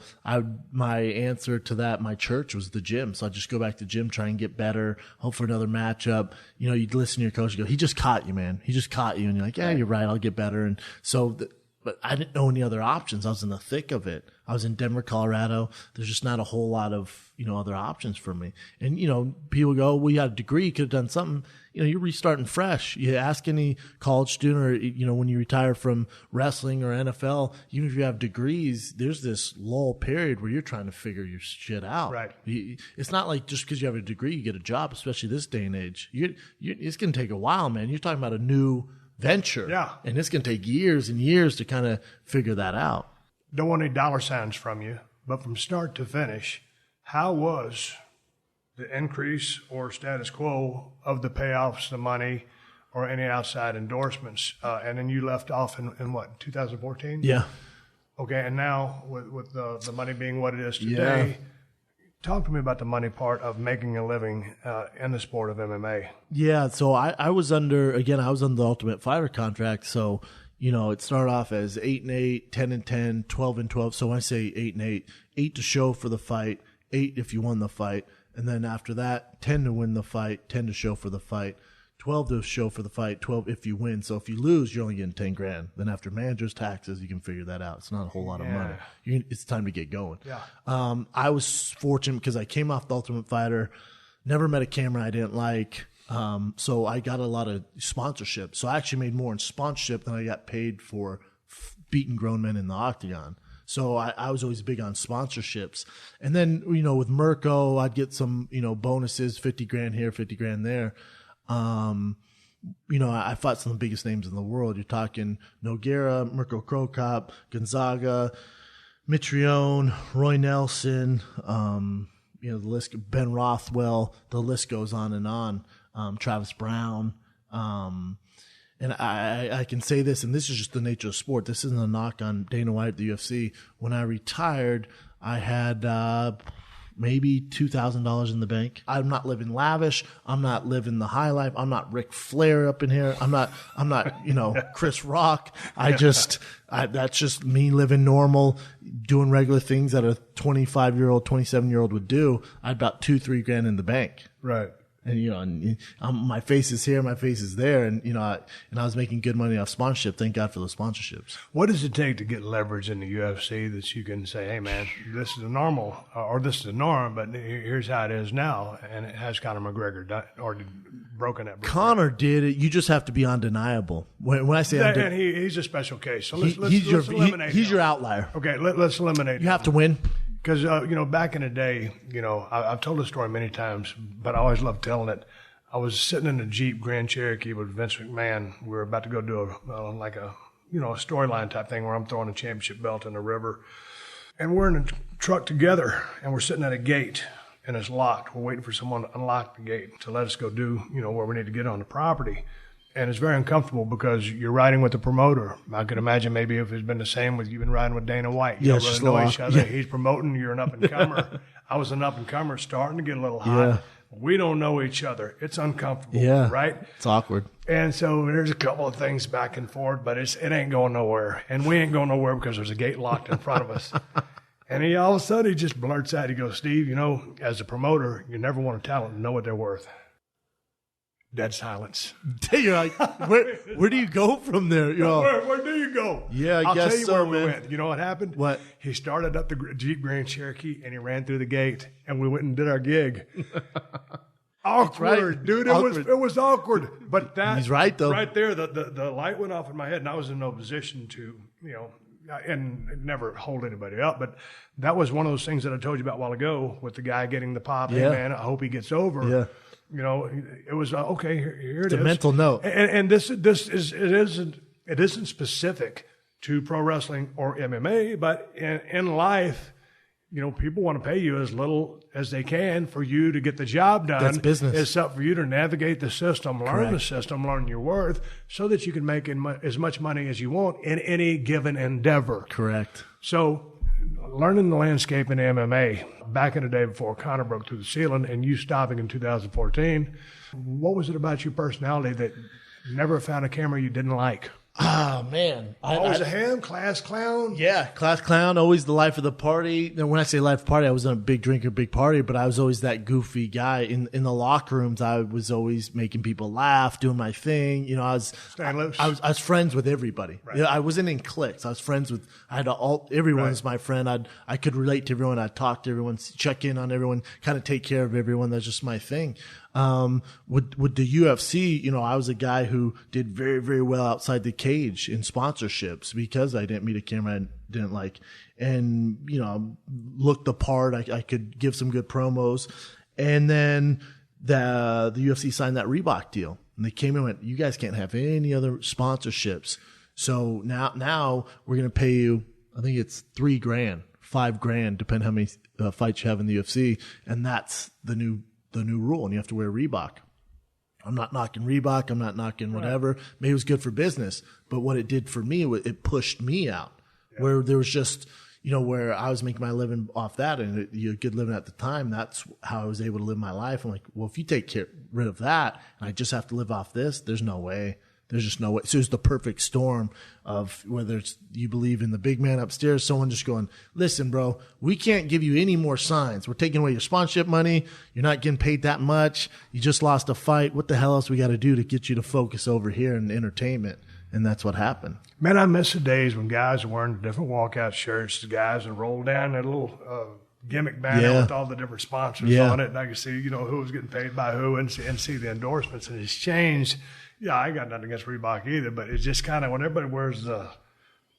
my answer to that, my church was the gym. So I just go back to the gym, try and get better, hope for another matchup. You'd listen to your coach, you go, he just caught you, man. He just caught you. And you're like, yeah, you're right. I'll get better. And so, but I didn't know any other options. I was in the thick of it. I was in Denver, Colorado. There's just not a whole lot of, other options for me. And, people go, well, you had a degree, you could have done something. You're restarting fresh. You ask any college student or, when you retire from wrestling or NFL, even if you have degrees, there's this lull period where you're trying to figure your shit out. Right. It's not like just because you have a degree, you get a job, especially this day and age. It's going to take a while, man. You're talking about a new venture. Yeah. And it's going to take years and years to kind of figure that out. Don't want any dollar signs from you, but from start to finish, how was the increase or status quo of the payoffs, the money, or any outside endorsements? And then you left off in what, 2014? Yeah. Okay, and now with the money being what it is today, talk to me about the money part of making a living in the sport of MMA. Yeah, so I was under the Ultimate Fighter contract, so it started off as 8-8, 10-10, 12-12. So when I say 8-8, 8 to show for the fight, 8 if you won the fight, and then after that, 10 to win the fight, 10 to show for the fight, 12 to show for the fight, 12 if you win. So if you lose, you're only getting 10 grand. Then after managers, taxes, you can figure that out. It's not a whole lot of money. It's time to get going. Yeah. I was fortunate because I came off the Ultimate Fighter, never met a camera I didn't like. So I got a lot of sponsorship. So I actually made more in sponsorship than I got paid for beating grown men in the octagon. So I was always big on sponsorships. And then, with Mirko, I'd get some, bonuses, 50 grand here, 50 grand there. I fought some of the biggest names in the world. You're talking Nogueira, Mirko Krokop, Gonzaga, Mitrione, Roy Nelson, the list, Ben Rothwell, the list goes on and on. Travis Brown. And I can say this, and this is just the nature of sport. This isn't a knock on Dana White at the UFC. When I retired, I had maybe $2,000 in the bank. I'm not living lavish. I'm not living the high life. I'm not Ric Flair up in here. I'm not Chris Rock. That's just me living normal, doing regular things that a 25-year-old, 27-year-old would do. I had about $2-3 grand in the bank. Right. And, my face is here, my face is there. And, I was making good money off sponsorship. Thank God for those sponsorships. What does it take to get leverage in the UFC that you can say, hey, man, this is the normal, or this is the norm, but here's how it is now? And it has Conor McGregor done, or broken that. Conor did it. You just have to be undeniable. When I say and he's a special case. So let's eliminate him. He's your outlier. Okay, let's eliminate him. You have to win. Because, back in the day, I've told this story many times, but I always love telling it. I was sitting in a Jeep Grand Cherokee with Vince McMahon. We were about to go do a storyline type thing where I'm throwing a championship belt in the river. And we're in a truck together, and we're sitting at a gate, and it's locked. We're waiting for someone to unlock the gate to let us go do, where we need to get on the property. And it's very uncomfortable because you're riding with the promoter. I could imagine maybe if it's been the same with you've been riding with Dana White. You don't really know each other. Yeah. He's promoting. You're an up-and-comer. I was an up-and-comer starting to get a little hot. Yeah. We don't know each other. It's uncomfortable, right? It's awkward. And so there's a couple of things back and forth, but it ain't going nowhere. And we ain't going nowhere because there's a gate locked in front of us. And all of a sudden he just blurts out, he goes, Steve, as a promoter, you never want a talent to know what they're worth. Dead silence. You're like, where do you go from there? Where do you go? Yeah, I'll guess tell you so, where man. we went. You know what happened? What? He started up the Jeep Grand Cherokee and he ran through the gate and we went and did our gig. Awkward, right. Dude. It was awkward. But he's right though. Right there, the light went off in my head and I was in no position to, and never hold anybody up. But that was one of those things that I told you about a while ago with the guy getting the pop. Yeah. Hey man, I hope he gets over. Yeah. It was okay. Here it is. It's a mental note, and it isn't specific to pro wrestling or MMA, but in life, people want to pay you as little as they can for you to get the job done. That's business. It's up for you to navigate the system, learn the system, learn your worth, so that you can make as much money as you want in any given endeavor. Correct. So, learning the landscape in MMA back in the day before Conor broke through the ceiling and you stopping in 2014, what was it about your personality that you never found a camera you didn't like? Oh, man. Always a ham, class clown? Yeah, class clown, always the life of the party. And when I say life of the party, I wasn't a big drinker, big party, but I was always that goofy guy. In the locker rooms, I was always making people laugh, doing my thing. I was friends with everybody. Right. I wasn't in cliques. I was friends with, everyone's my friend. I could relate to everyone. I'd talk to everyone, check in on everyone, kind of take care of everyone. That's just my thing. With the UFC, I was a guy who did very, very well outside the cage in sponsorships because I didn't meet a camera I didn't like, and looked the part. I could give some good promos, and then the UFC signed that Reebok deal, and they came in and went, "You guys can't have any other sponsorships." So now we're gonna pay you. I think it's $3,000, $5,000, depending how many fights you have in the UFC, and that's the new rule, and you have to wear Reebok. I'm not knocking Reebok. I'm not knocking whatever. Maybe it was good for business, but what it did for me, it pushed me out. Yeah. Where there was just, where I was making my living off that, and you good living at the time. That's how I was able to live my life. I'm like, well, if you take rid of that, and I just have to live off this, there's no way. There's just no way. So it's the perfect storm of whether it's you believe in the big man upstairs, someone just going, listen, bro, we can't give you any more signs. We're taking away your sponsorship money. You're not getting paid that much. You just lost a fight. What the hell else we got to do to get you to focus over here in entertainment? And that's what happened. Man, I miss the days when guys were wearing different walkout shirts, the guys would roll down that little gimmick banner with all the different sponsors on it. And I could see, who was getting paid by who and see the endorsements. And it's changed. Yeah, I got nothing against Reebok either, but it's just kind of when everybody wears the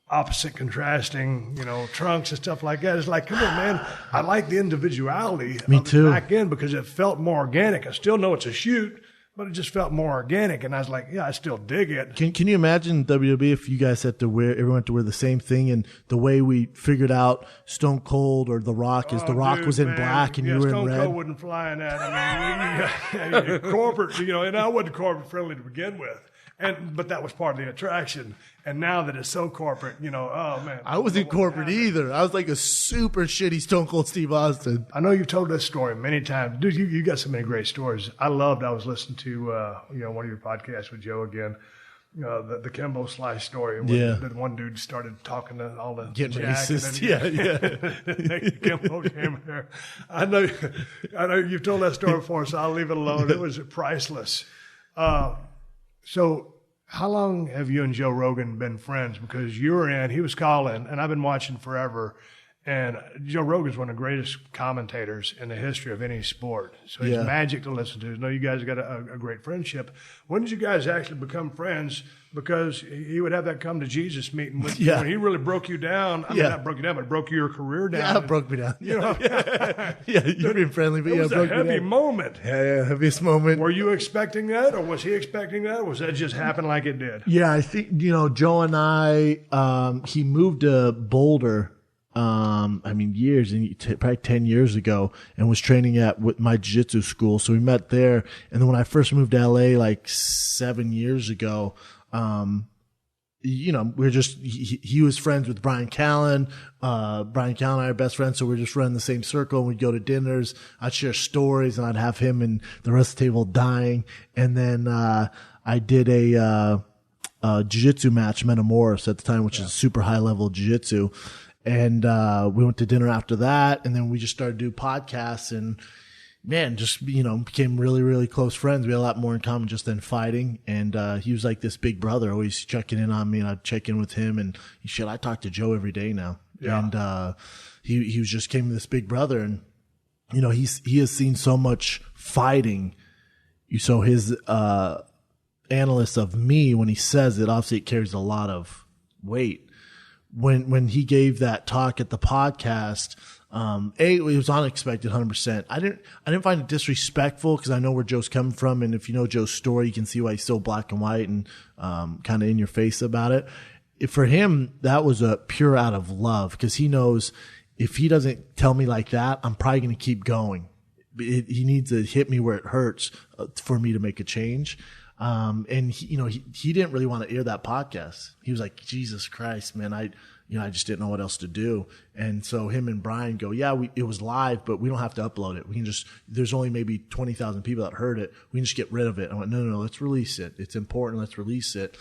opposite contrasting, trunks and stuff like that, it's like, come on, man. I like the individuality of the back end because it felt more organic. I still know it's a shoot, but it just felt more organic. And I was like, yeah, I still dig it. Can you imagine WWE if you guys had to everyone had to wear the same thing, and the way we figured out Stone Cold or The Rock is The Rock was in black and you were in red? Stone Cold wouldn't fly in that. I mean, corporate, and I wasn't corporate friendly to begin with. But that was part of the attraction. And now that it's so corporate, oh, man. I wasn't corporate either. I was like a super shitty Stone Cold Steve Austin. I know you've told this story many times. Dude, you got so many great stories. I was listening to, one of your podcasts with Joe again. the Kimbo Slice story. Yeah. That one dude started talking to all the Getting Jack, racist. And then Kimbo came here. I know you've told that story before, so I'll leave it alone. It was priceless. So how long have you and Joe Rogan been friends? Because you were in, he was calling, and I've been watching forever. And Joe Rogan's one of the greatest commentators in the history of any sport. So he's magic to listen to. I know you guys got a great friendship. When did you guys actually become friends? Because he would have that come to Jesus meeting with you. When he really broke you down. I mean, not broke you down, but broke your career down. Yeah, it broke me down. You know? You're being friendly, but it was broke a heavy moment. Yeah, heaviest moment. Were you expecting that, or was he expecting that, or was that just happen like it did? Yeah, I think, Joe and I, he moved to Boulder, years, probably 10 years ago, and was training with my jiu-jitsu school. So we met there. And then when I first moved to LA, like 7 years ago, we were just, he was friends with Brian Callen. Brian Callen and I are best friends. So we're just running the same circle, and we'd go to dinners. I'd share stories, and I'd have him and the rest of the table dying. And then, I did a jiu-jitsu match, Metamoris at the time, which is super high level jiu-jitsu. And, we went to dinner after that, and then we just started to do podcasts, and man, just, became really, really close friends. We had a lot more in common just than fighting. And, he was like this big brother, always checking in on me, and I'd check in with him, and I talk to Joe every day now. Yeah. And, he was just came this big brother, and, he has seen so much fighting. So his, analyst of me, when he says it, obviously it carries a lot of weight. When he gave that talk at the podcast, it was unexpected, 100%. I didn't find it disrespectful, because I know where Joe's coming from, and if you know Joe's story, you can see why he's so black and white and kind of in your face about it. For him, that was a pure out of love, because he knows if he doesn't tell me like that, I'm probably going to keep going. He needs to hit me where it hurts for me to make a change. And he didn't really want to air that podcast. He was like, Jesus Christ, man, I just didn't know what else to do. And so him and Brian go, it was live, but we don't have to upload it. We can there's only maybe 20,000 people that heard it. We can just get rid of it. I went, no, let's release it. It's important. Let's release it.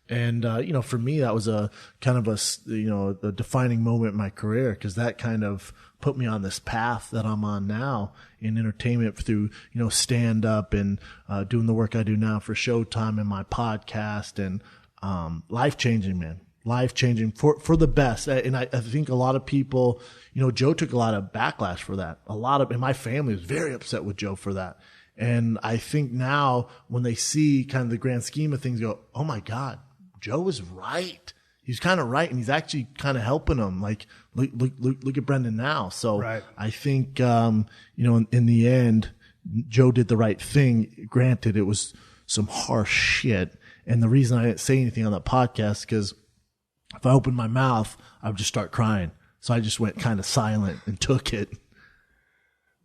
And, for me, that was a kind of a defining moment in my career, because that kind of put me on this path that I'm on now in entertainment through, stand up and, doing the work I do now for Showtime and my podcast, and, life changing, man. Life changing for the best. And I think a lot of people, Joe took a lot of backlash for that. And my family was very upset with Joe for that. And I think now when they see kind of the grand scheme of things, go, oh my God, Joe was right. He's kind of right, and he's actually kind of helping them. Like, look at Brendan now. So right. I think, in the end, Joe did the right thing. Granted, it was some harsh shit. And the reason I didn't say anything on that podcast, because if I opened my mouth, I would just start crying. So I just went kind of silent and took it.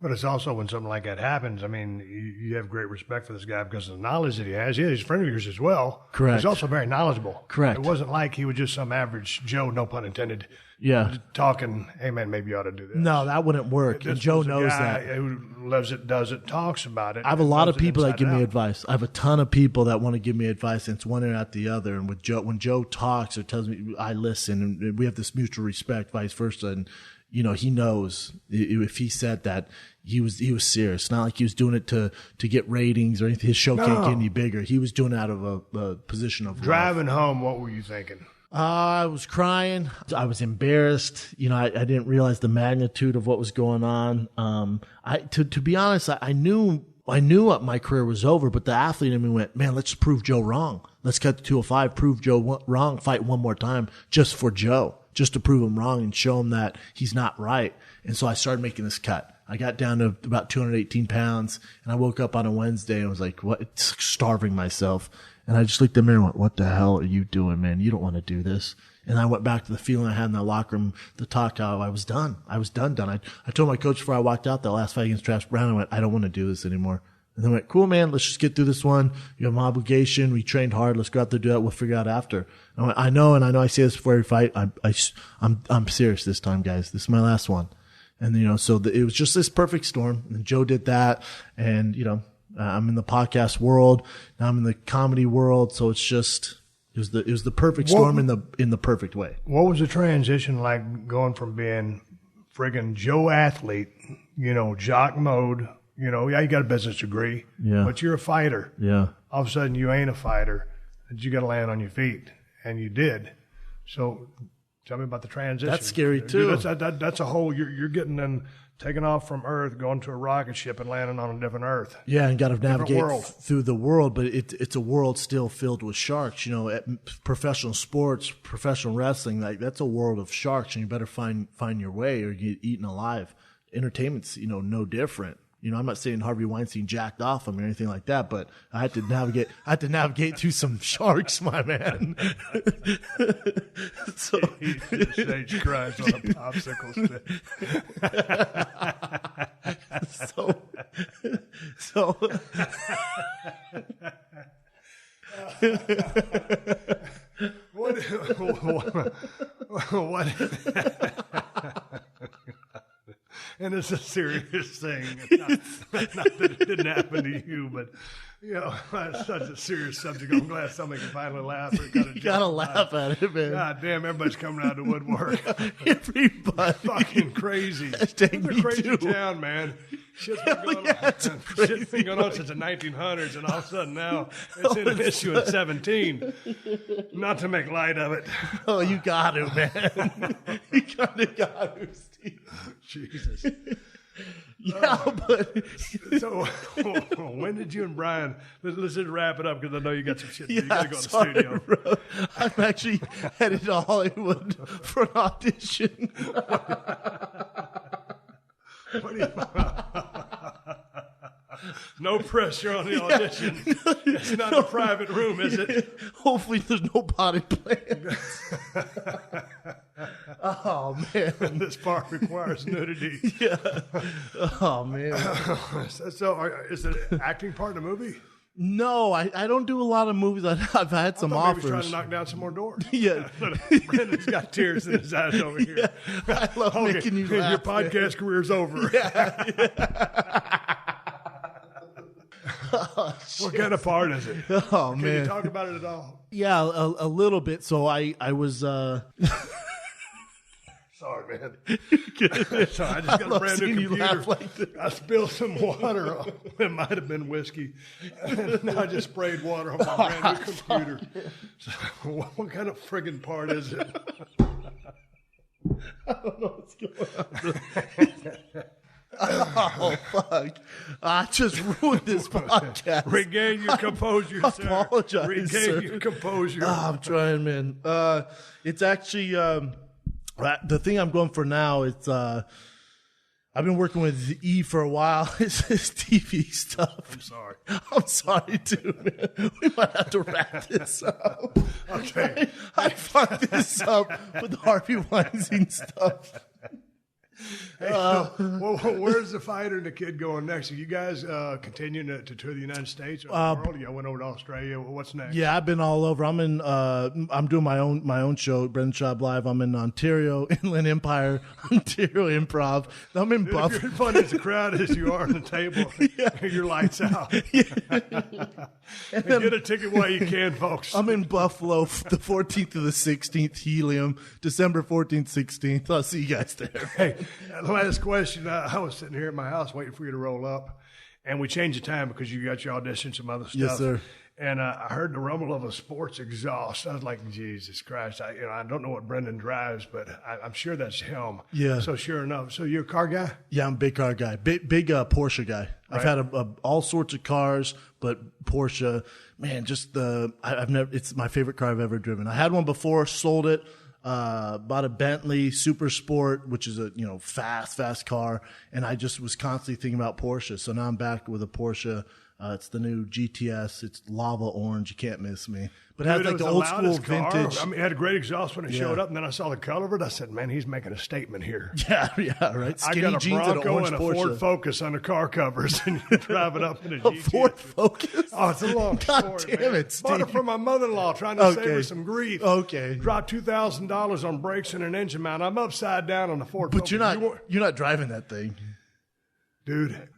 But it's also when something like that happens, you have great respect for this guy because of the knowledge that he has. He's a friend of yours as well. Correct. He's also very knowledgeable. Correct. It wasn't like he was just some average Joe, no pun intended. Yeah. Talking, hey man, maybe you ought to do this. No, that wouldn't work. And Joe knows that. Who loves it, does it, talks about it. I have a lot of people that give me advice. I have a ton of people that want to give me advice, and it's one or at the other. And with Joe, when Joe talks or tells me, I listen, and we have this mutual respect, vice versa. And he knows if he said that, he was serious. Not like he was doing it to get ratings or anything. His show can't get any bigger. He was doing it out of a position of driving love. home. What were you thinking? I was crying. I was embarrassed. I didn't realize the magnitude of what was going on. To be honest, I knew my career was over, but the athlete in me went, man, let's prove Joe wrong. Let's cut to 205, prove Joe wrong, fight one more time just for Joe, just to prove him wrong and show him that he's not right. And so I started making this cut. I got down to about 218 pounds, and I woke up on a Wednesday and was like, what? Starving myself. And I just looked in the mirror and went, what the hell are you doing, man? You don't want to do this. And I went back to the feeling I had in the locker room, the talk, how I was done. I was done. I told my coach before I walked out that last fight against Travis Brown, I went, I don't want to do this anymore. And they went, cool, man, let's just get through this one. You have an obligation. We trained hard. Let's go out there and do that. We'll figure it out after. And I went, I know I say this before every fight. I'm serious this time, guys. This is my last one. And, so it was just this perfect storm. And Joe did that. And, I'm in the podcast world. Now I'm in the comedy world. So it's just, It was the perfect storm in the perfect way. What was the transition like going from being friggin' Joe athlete, jock mode, you got a business degree, but you're a fighter. Yeah. All of a sudden you ain't a fighter, and you got to land on your feet, and you did. So tell me about the transition. That's scary too. Dude, that's a whole. You're getting taking off from Earth, going to a rocket ship, and landing on a different Earth. Yeah, and got to navigate through the world, but it's a world still filled with sharks. At professional sports, professional wrestling, like that's a world of sharks, and you better find your way or you get eaten alive. Entertainment's no different. I'm not saying Harvey Weinstein jacked off him or anything like that, but I had to navigate through some sharks, my man. So stage cries on a popsicle stick. What? And it's a serious thing. Not that it didn't happen to you, but it's such a serious subject. I'm glad somebody can finally laugh. You gotta laugh at it, man. God damn, everybody's coming out of the woodwork. Everybody, fucking crazy. It's a crazy town, man. Shit's been going on since the 1900s, and all of a sudden now it's in an issue in 17. Not to make light of it. Oh, you got to, man. You kind of got to, Steve. Jesus. Yeah, but so when did you and Brian? Let's just wrap it up because I know you got some shit. You got to go to the studio. Bro. I'm actually headed to Hollywood for an audition. What do you? No pressure on the audition. It's not a private room, is it? Hopefully there's no potty plants. Oh, man. This part requires nudity. Yeah. Oh, man. So is it an acting part in the movie? No, I don't do a lot of movies. I've had some offers. Maybe trying to knock down some more doors. Yeah. Brendan's got tears in his eyes over here. Yeah. I love making you laugh. Your podcast career's over. Yeah. Oh, what kind of part is it? Oh, man. Can you talk about it at all? Yeah, a little bit. So I was... Sorry, man. Sorry, I just got a brand new computer. I spilled some water. It might have been whiskey. And I just sprayed water on my brand new computer. So, what kind of friggin' part is it? I don't know what's going on. Oh, fuck. I just ruined this podcast. Regain your composure, I sir. apologize, Regain sir. your composure. I'm trying, man. It's actually the thing I'm going for now. It's I've been working with E for a while. It's TV stuff. I'm sorry, too, man. We might have to wrap this up. Okay. I fucked this up with the Harvey Weinstein stuff. Hey, where's the fighter and the kid going next? Are you guys continuing to tour the United States or the world? You went over to Australia. What's next? Yeah, I've been all over. I'm in. I'm doing my own show, Brendan Schaub Live. I'm in Ontario, Inland Empire, Ontario Improv. I'm in Buffalo. If you're as funny as the crowd as you are on the table, your lights out. And get a ticket while you can, folks. I'm in Buffalo, the 14th to the 16th, Helium, December 14th, 16th. I'll see you guys there. Hey, last question. I was sitting here at my house waiting for you to roll up, and we changed the time because you got your audition, some other stuff. Yes, sir. And I heard the rumble of a sports exhaust. I was like, Jesus Christ. I don't know what Brendan drives, but I'm sure that's him. Yeah. So sure enough. So you're a car guy? Yeah, I'm a big car guy. Big Porsche guy. Right. I've had all sorts of cars, but Porsche, man, it's my favorite car I've ever driven. I had one before, sold it. Bought a Bentley Super Sport, which is a fast car, and I just was constantly thinking about Porsche. So now I'm back with a Porsche. It's the new GTS. It's lava orange. You can't miss me. But it has like the old school vintage. I mean, it had a great exhaust when it showed up, and then I saw the color of it. I said, "Man, he's making a statement here." Yeah, right. Skinny I got a jeans and Bronco orange and a Porsche. Ford Focus on the car covers, and you drive it up in a GTS. Ford Focus? Oh, it's a long God story, damn man. it, Steve. Bought it from my mother-in-law, trying to save her some grief. Okay. Dropped $2,000 on brakes and an engine mount. I'm upside down on the Ford Focus. But you're not driving that thing, dude.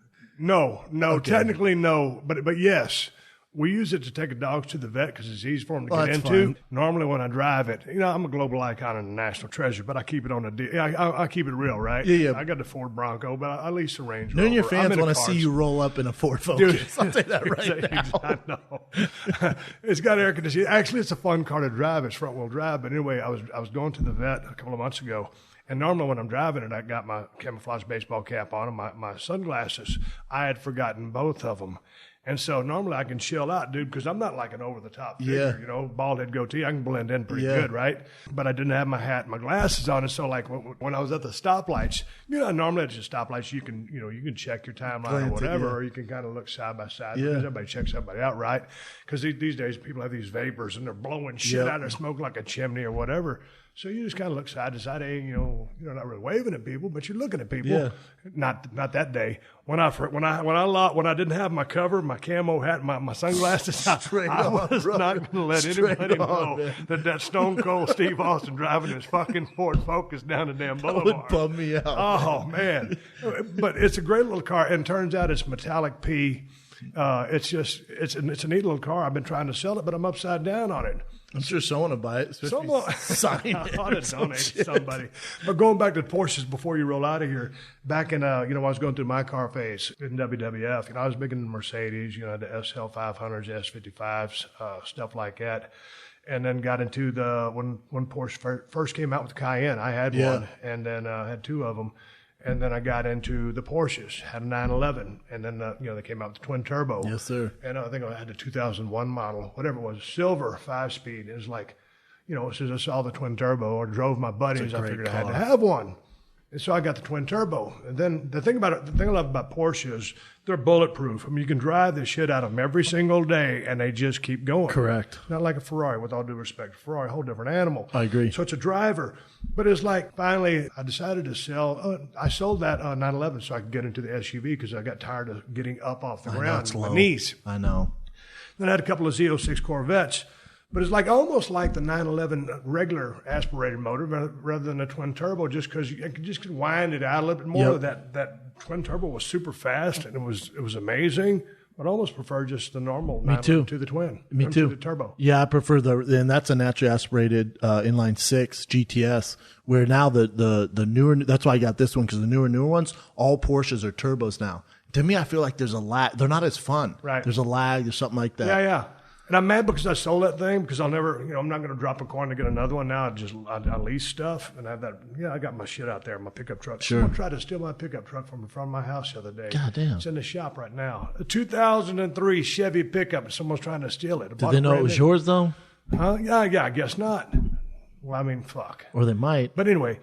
No, okay. Technically no, but yes. We use it to take a dog to the vet because it's easy for them to Oh, get that's into. fine. Normally when I drive it, I'm a global icon and a national treasure, but I keep it on I keep it real, right? Yeah. I got the Ford Bronco, but I lease a Range Rover. None of your I'm fans into want to see cars. you roll up in a Ford Focus. I'll say that right now. I know. It's got air conditioning. Actually, it's a fun car to drive. It's front wheel drive. But anyway, I was going to the vet a couple of months ago. And normally when I'm driving it, I got my camouflage baseball cap on and my sunglasses. I had forgotten both of them. And so normally I can chill out, dude, because I'm not like an over-the-top figure, bald head goatee. I can blend in pretty good, right? But I didn't have my hat and my glasses on. And so like when I was at the stoplights, normally at the stoplights you can check your timeline or whatever, or you can kind of look side by side because everybody checks everybody out, right? Because these days people have these vapors and they're blowing shit out of smoke like a chimney or whatever. So you just kind of look side to side. Hey, you're not really waving at people, but you're looking at people. Yeah. Not that day. When I didn't have my cover, my camo hat, my sunglasses, I was not going to let anybody know that Stone Cold Steve Austin driving his fucking Ford Focus down the damn boulevard. That would bum me out. Oh man! But it's a great little car, and turns out it's metallic P. It's a neat little car. I've been trying to sell it, but I'm upside down on it. I'm sure someone will buy it. Someone sign it. I ought to donate to somebody. But going back to Porsches before you roll out of here, back in when I was going through my car phase in WWF, I was big into Mercedes, the SL 500s, S55s, stuff like that. And then got into when Porsche first came out with the Cayenne, I had one, and then had two of them. And then I got into the Porsches, had a 911, and then they came out with the twin turbo. Yes, sir. And I think I had the 2001 model, whatever it was, silver 5-speed. It was like, as soon as I saw the twin turbo or drove my buddies, I figured I had to have one. And so I got the twin turbo. And then the thing I love about Porsche is they're bulletproof. I mean, you can drive the shit out of them every single day, and they just keep going. Correct. Not like a Ferrari, with all due respect. Ferrari, a whole different animal. I agree. So it's a driver. But it's like, finally, I decided to sell. I sold that 911 so I could get into the SUV because I got tired of getting up off the ground with my knees. I know. Then I had a couple of Z06 Corvettes. But it's like almost like the 911 regular aspirated motor rather than a twin turbo, just because you just could wind it out a little bit more. That twin turbo was super fast and it was amazing. But I almost prefer just the normal 911 to the twin. Me too. To the turbo. Yeah, I prefer and that's a naturally aspirated inline 6 GTS. Where now the newer, that's why I got this one, because the newer ones, all Porsches are turbos now. To me, I feel like there's a lag. They're not as fun. Right. There's a lag. There's something like that. Yeah. And I'm mad because I sold that thing because I'll never, I'm not going to drop a coin to get another one now. I lease stuff and I have that. I got my shit out there, my pickup truck. Sure. Someone tried to steal my pickup truck from in front of my house the other day. God damn. It's in the shop right now. A 2003 Chevy pickup. Someone's trying to steal it. Did they know it was yours though? Huh? Yeah, I guess not. Well, I mean, fuck. Or they might. But anyway.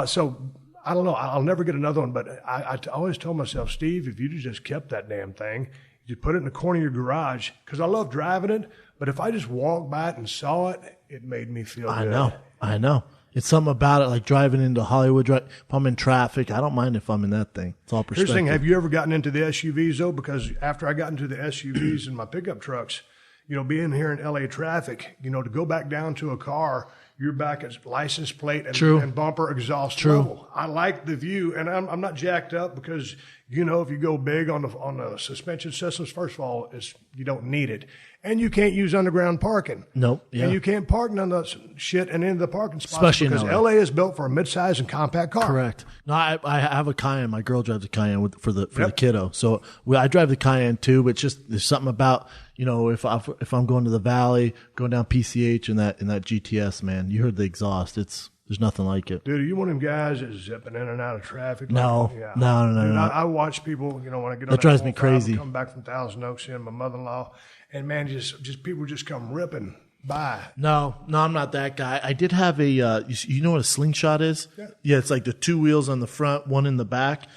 So I don't know. I'll never get another one. But I always told myself, Steve, if you just kept that damn thing, you put it in the corner of your garage, because I love driving it. But if I just walked by it and saw it, it made me feel good. I know. It's something about it, like driving into Hollywood. If I'm in traffic, I don't mind if I'm in that thing. It's all perspective. Here's the thing. Have you ever gotten into the SUVs, though? Because after I got into the SUVs and my pickup trucks, being here in LA traffic, to go back down to a car, you're back at license plate and bumper exhaust level. I like the view, and I'm not jacked up because, if you go big on the suspension systems, first of all, you don't need it. And you can't use underground parking. Nope. Yeah. And you can't park none of that shit and into the parking spots. Especially because in LA is built for a midsize and compact car. Correct. No, I have a Cayenne. My girl drives a Cayenne for the kiddo. So I drive the Cayenne too, but there's something about, if I'm going to the valley, going down PCH in that GTS, man, you heard the exhaust. There's nothing like it. Dude, are you one of them guys that's zipping in and out of traffic? No. No. Dude, I watch people, when I get on that drives me crazy. Come back from Thousand Oaks, my mother-in-law, and man, just people just come ripping by. No, I'm not that guy. I did have a, you know what a slingshot is? Yeah, it's like the two wheels on the front, one in the back.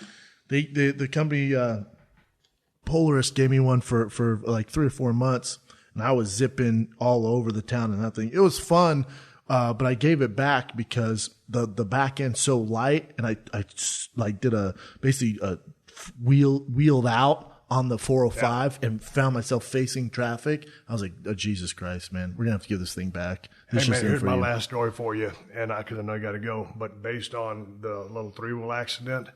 The company, Polaris gave me one for like 3 or 4 months, and I was zipping all over the town and that thing. It was fun. But I gave it back because the back end's so light, and I like did basically wheeled out on the 405 and found myself facing traffic. I was like, oh, Jesus Christ, man, we're gonna have to give this thing back. Hey man, here's my last story for you, and because I know you got to go, but based on the little 3-wheel accident,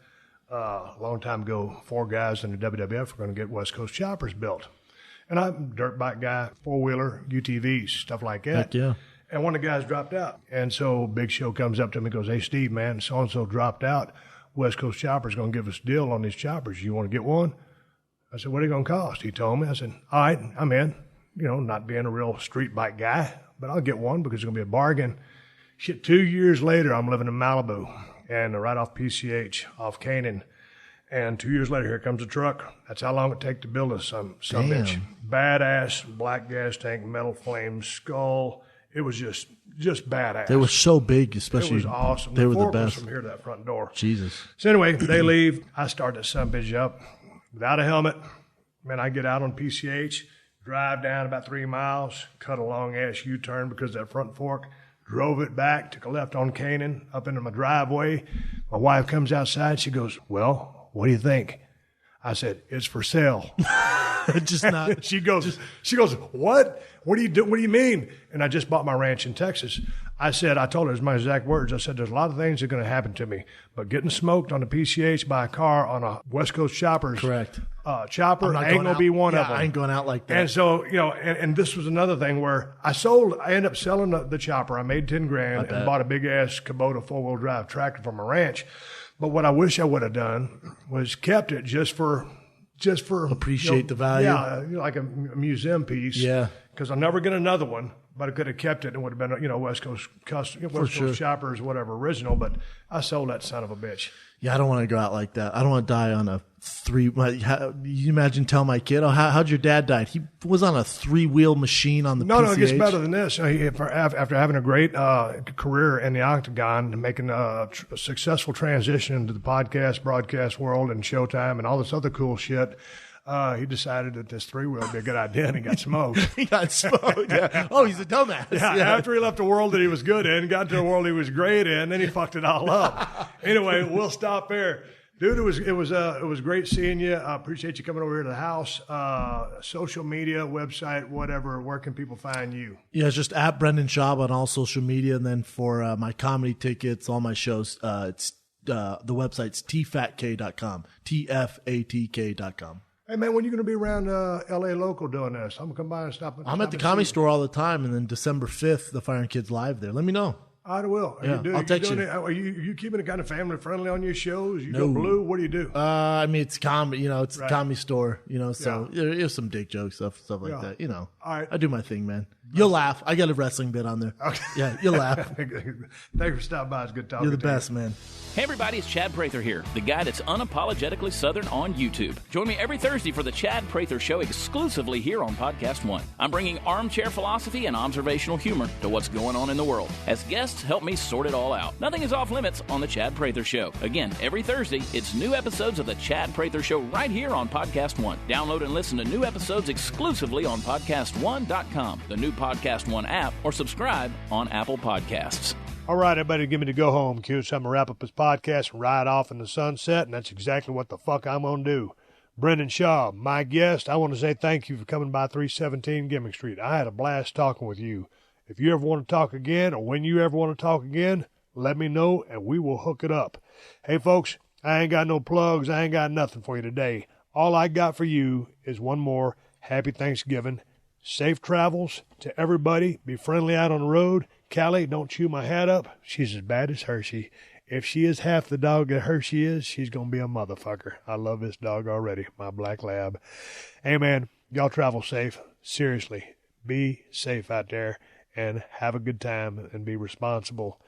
a long time ago, 4 guys in the WWF were going to get West Coast choppers built. And I'm a dirt bike guy, four-wheeler, UTVs, stuff like that. Heck yeah. And one of the guys dropped out. And so Big Show comes up to me and goes, hey, Steve, man, so-and-so dropped out. West Coast Chopper's going to give us a deal on these choppers. You want to get one? I said, what are they going to cost? He told me. I said, all right, I'm in. You know, not being a real street bike guy, but I'll get one because it's going to be a bargain. Shit, 2 years later, I'm living in Malibu and right off PCH, off Canaan. And 2 years later, here comes a truck. That's how long it takes to build some bitch. Badass, black gas tank, metal frame, skull. It was just badass. They were so big, especially. It was awesome. They were the best. From here to that front door. Jesus. So anyway, they leave. I start that sumbitch up without a helmet. Man, I get out on PCH, drive down about 3 miles, cut a long-ass U-turn because of that front fork, drove it back, took a left on Canaan, up into my driveway. My wife comes outside. She goes, well, what do you think? I said, it's for sale. Just not. She goes, what? What do you do? What do you mean? And I just bought my ranch in Texas. I told her, it's my exact words. I said, there's a lot of things that are going to happen to me, but getting smoked on the PCH by a car on a West Coast Choppers. Correct. Chopper ain't going to be one of them. I ain't going out like that. And so, you know, and this was another thing where I ended up selling the chopper. I made $10,000 and bought a big ass Kubota 4-wheel drive tractor from a ranch. But what I wish I would have done was kept it just for appreciate the value. Yeah, like a museum piece. Yeah. Because I'll never get another one, but I could have kept it and would have been, you know, West Coast Choppers, whatever, original. But I sold that son of a bitch. Yeah, I don't want to go out like that. I don't want to die on a you imagine telling my kid, oh, how'd your dad die? He was on a 3-wheel machine on the PCH. No, it gets better than this. After having a great career in the Octagon and making a successful transition into the podcast, broadcast world and Showtime and all this other cool shit, he decided that this 3-wheel would be a good idea, and he got smoked. He got smoked, yeah. Oh, he's a dumbass. Yeah, after he left the world that he was good in, got to a world he was great in, then he fucked it all up. Anyway, we'll stop there. Dude, it was great seeing you. I appreciate you coming over here to the house. Social media, website, whatever. Where can people find you? Yeah, it's just at Brendan Schaub on all social media. And then for my comedy tickets, all my shows, it's the website's tfatk.com, tfatk.com. Hey, man, when are you going to be around L.A. local doing this? I'm going to come by and stop. I'm at the Comedy Store all the time, and then December 5th, the Fire and Kids Live there. Let me know. I will. I'll text you. Are you keeping it kind of family friendly on your shows? You go blue? What do you do? I mean, it's comedy. You know, it's a Comedy Store. You know, so there's some dick jokes, stuff like that. You know, all right. I do my thing, man. You'll laugh. I got a wrestling bit on there. Okay. Yeah, you'll laugh. Thanks for stopping by. It's good talking. You're the best, man. Hey everybody, it's Chad Prather here, the guy that's unapologetically Southern on YouTube. Join me every Thursday for the Chad Prather Show exclusively here on PodcastOne. I'm bringing armchair philosophy and observational humor to what's going on in the world. As guests help me sort it all out. Nothing is off limits on the Chad Prather Show. Again, every Thursday, it's new episodes of the Chad Prather Show right here on PodcastOne. Download and listen to new episodes exclusively on PodcastOne.com, the new PodcastOne app, or subscribe on Apple Podcasts. All right, everybody, give me the go home cue. So I'm going to wrap up this podcast and ride off in the sunset, and that's exactly what the fuck I'm going to do. Brendan Schaub, my guest, I want to say thank you for coming by 317 Gimmick Street. I had a blast talking with you. If you ever want to talk again, or when you ever want to talk again, let me know, and we will hook it up. Hey, folks, I ain't got no plugs. I ain't got nothing for you today. All I got for you is one more happy Thanksgiving. Safe travels to everybody. Be friendly out on the road. Callie, don't chew my hat up. She's as bad as Hershey. If she is half the dog that Hershey is, she's going to be a motherfucker. I love this dog already, my black lab. Hey, man, y'all travel safe. Seriously, be safe out there and have a good time and be responsible.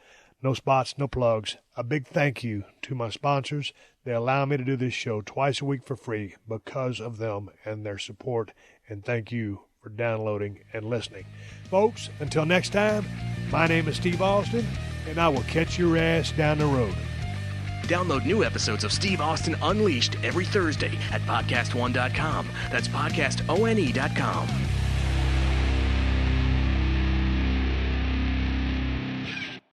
No spots, no plugs. A big thank you to my sponsors. They allow me to do this show twice a week for free because of them and their support. And thank you for downloading and listening. Folks, until next time, my name is Steve Austin, and I will catch your ass down the road. Download new episodes of Steve Austin Unleashed every Thursday at PodcastOne.com. That's PodcastOne.com.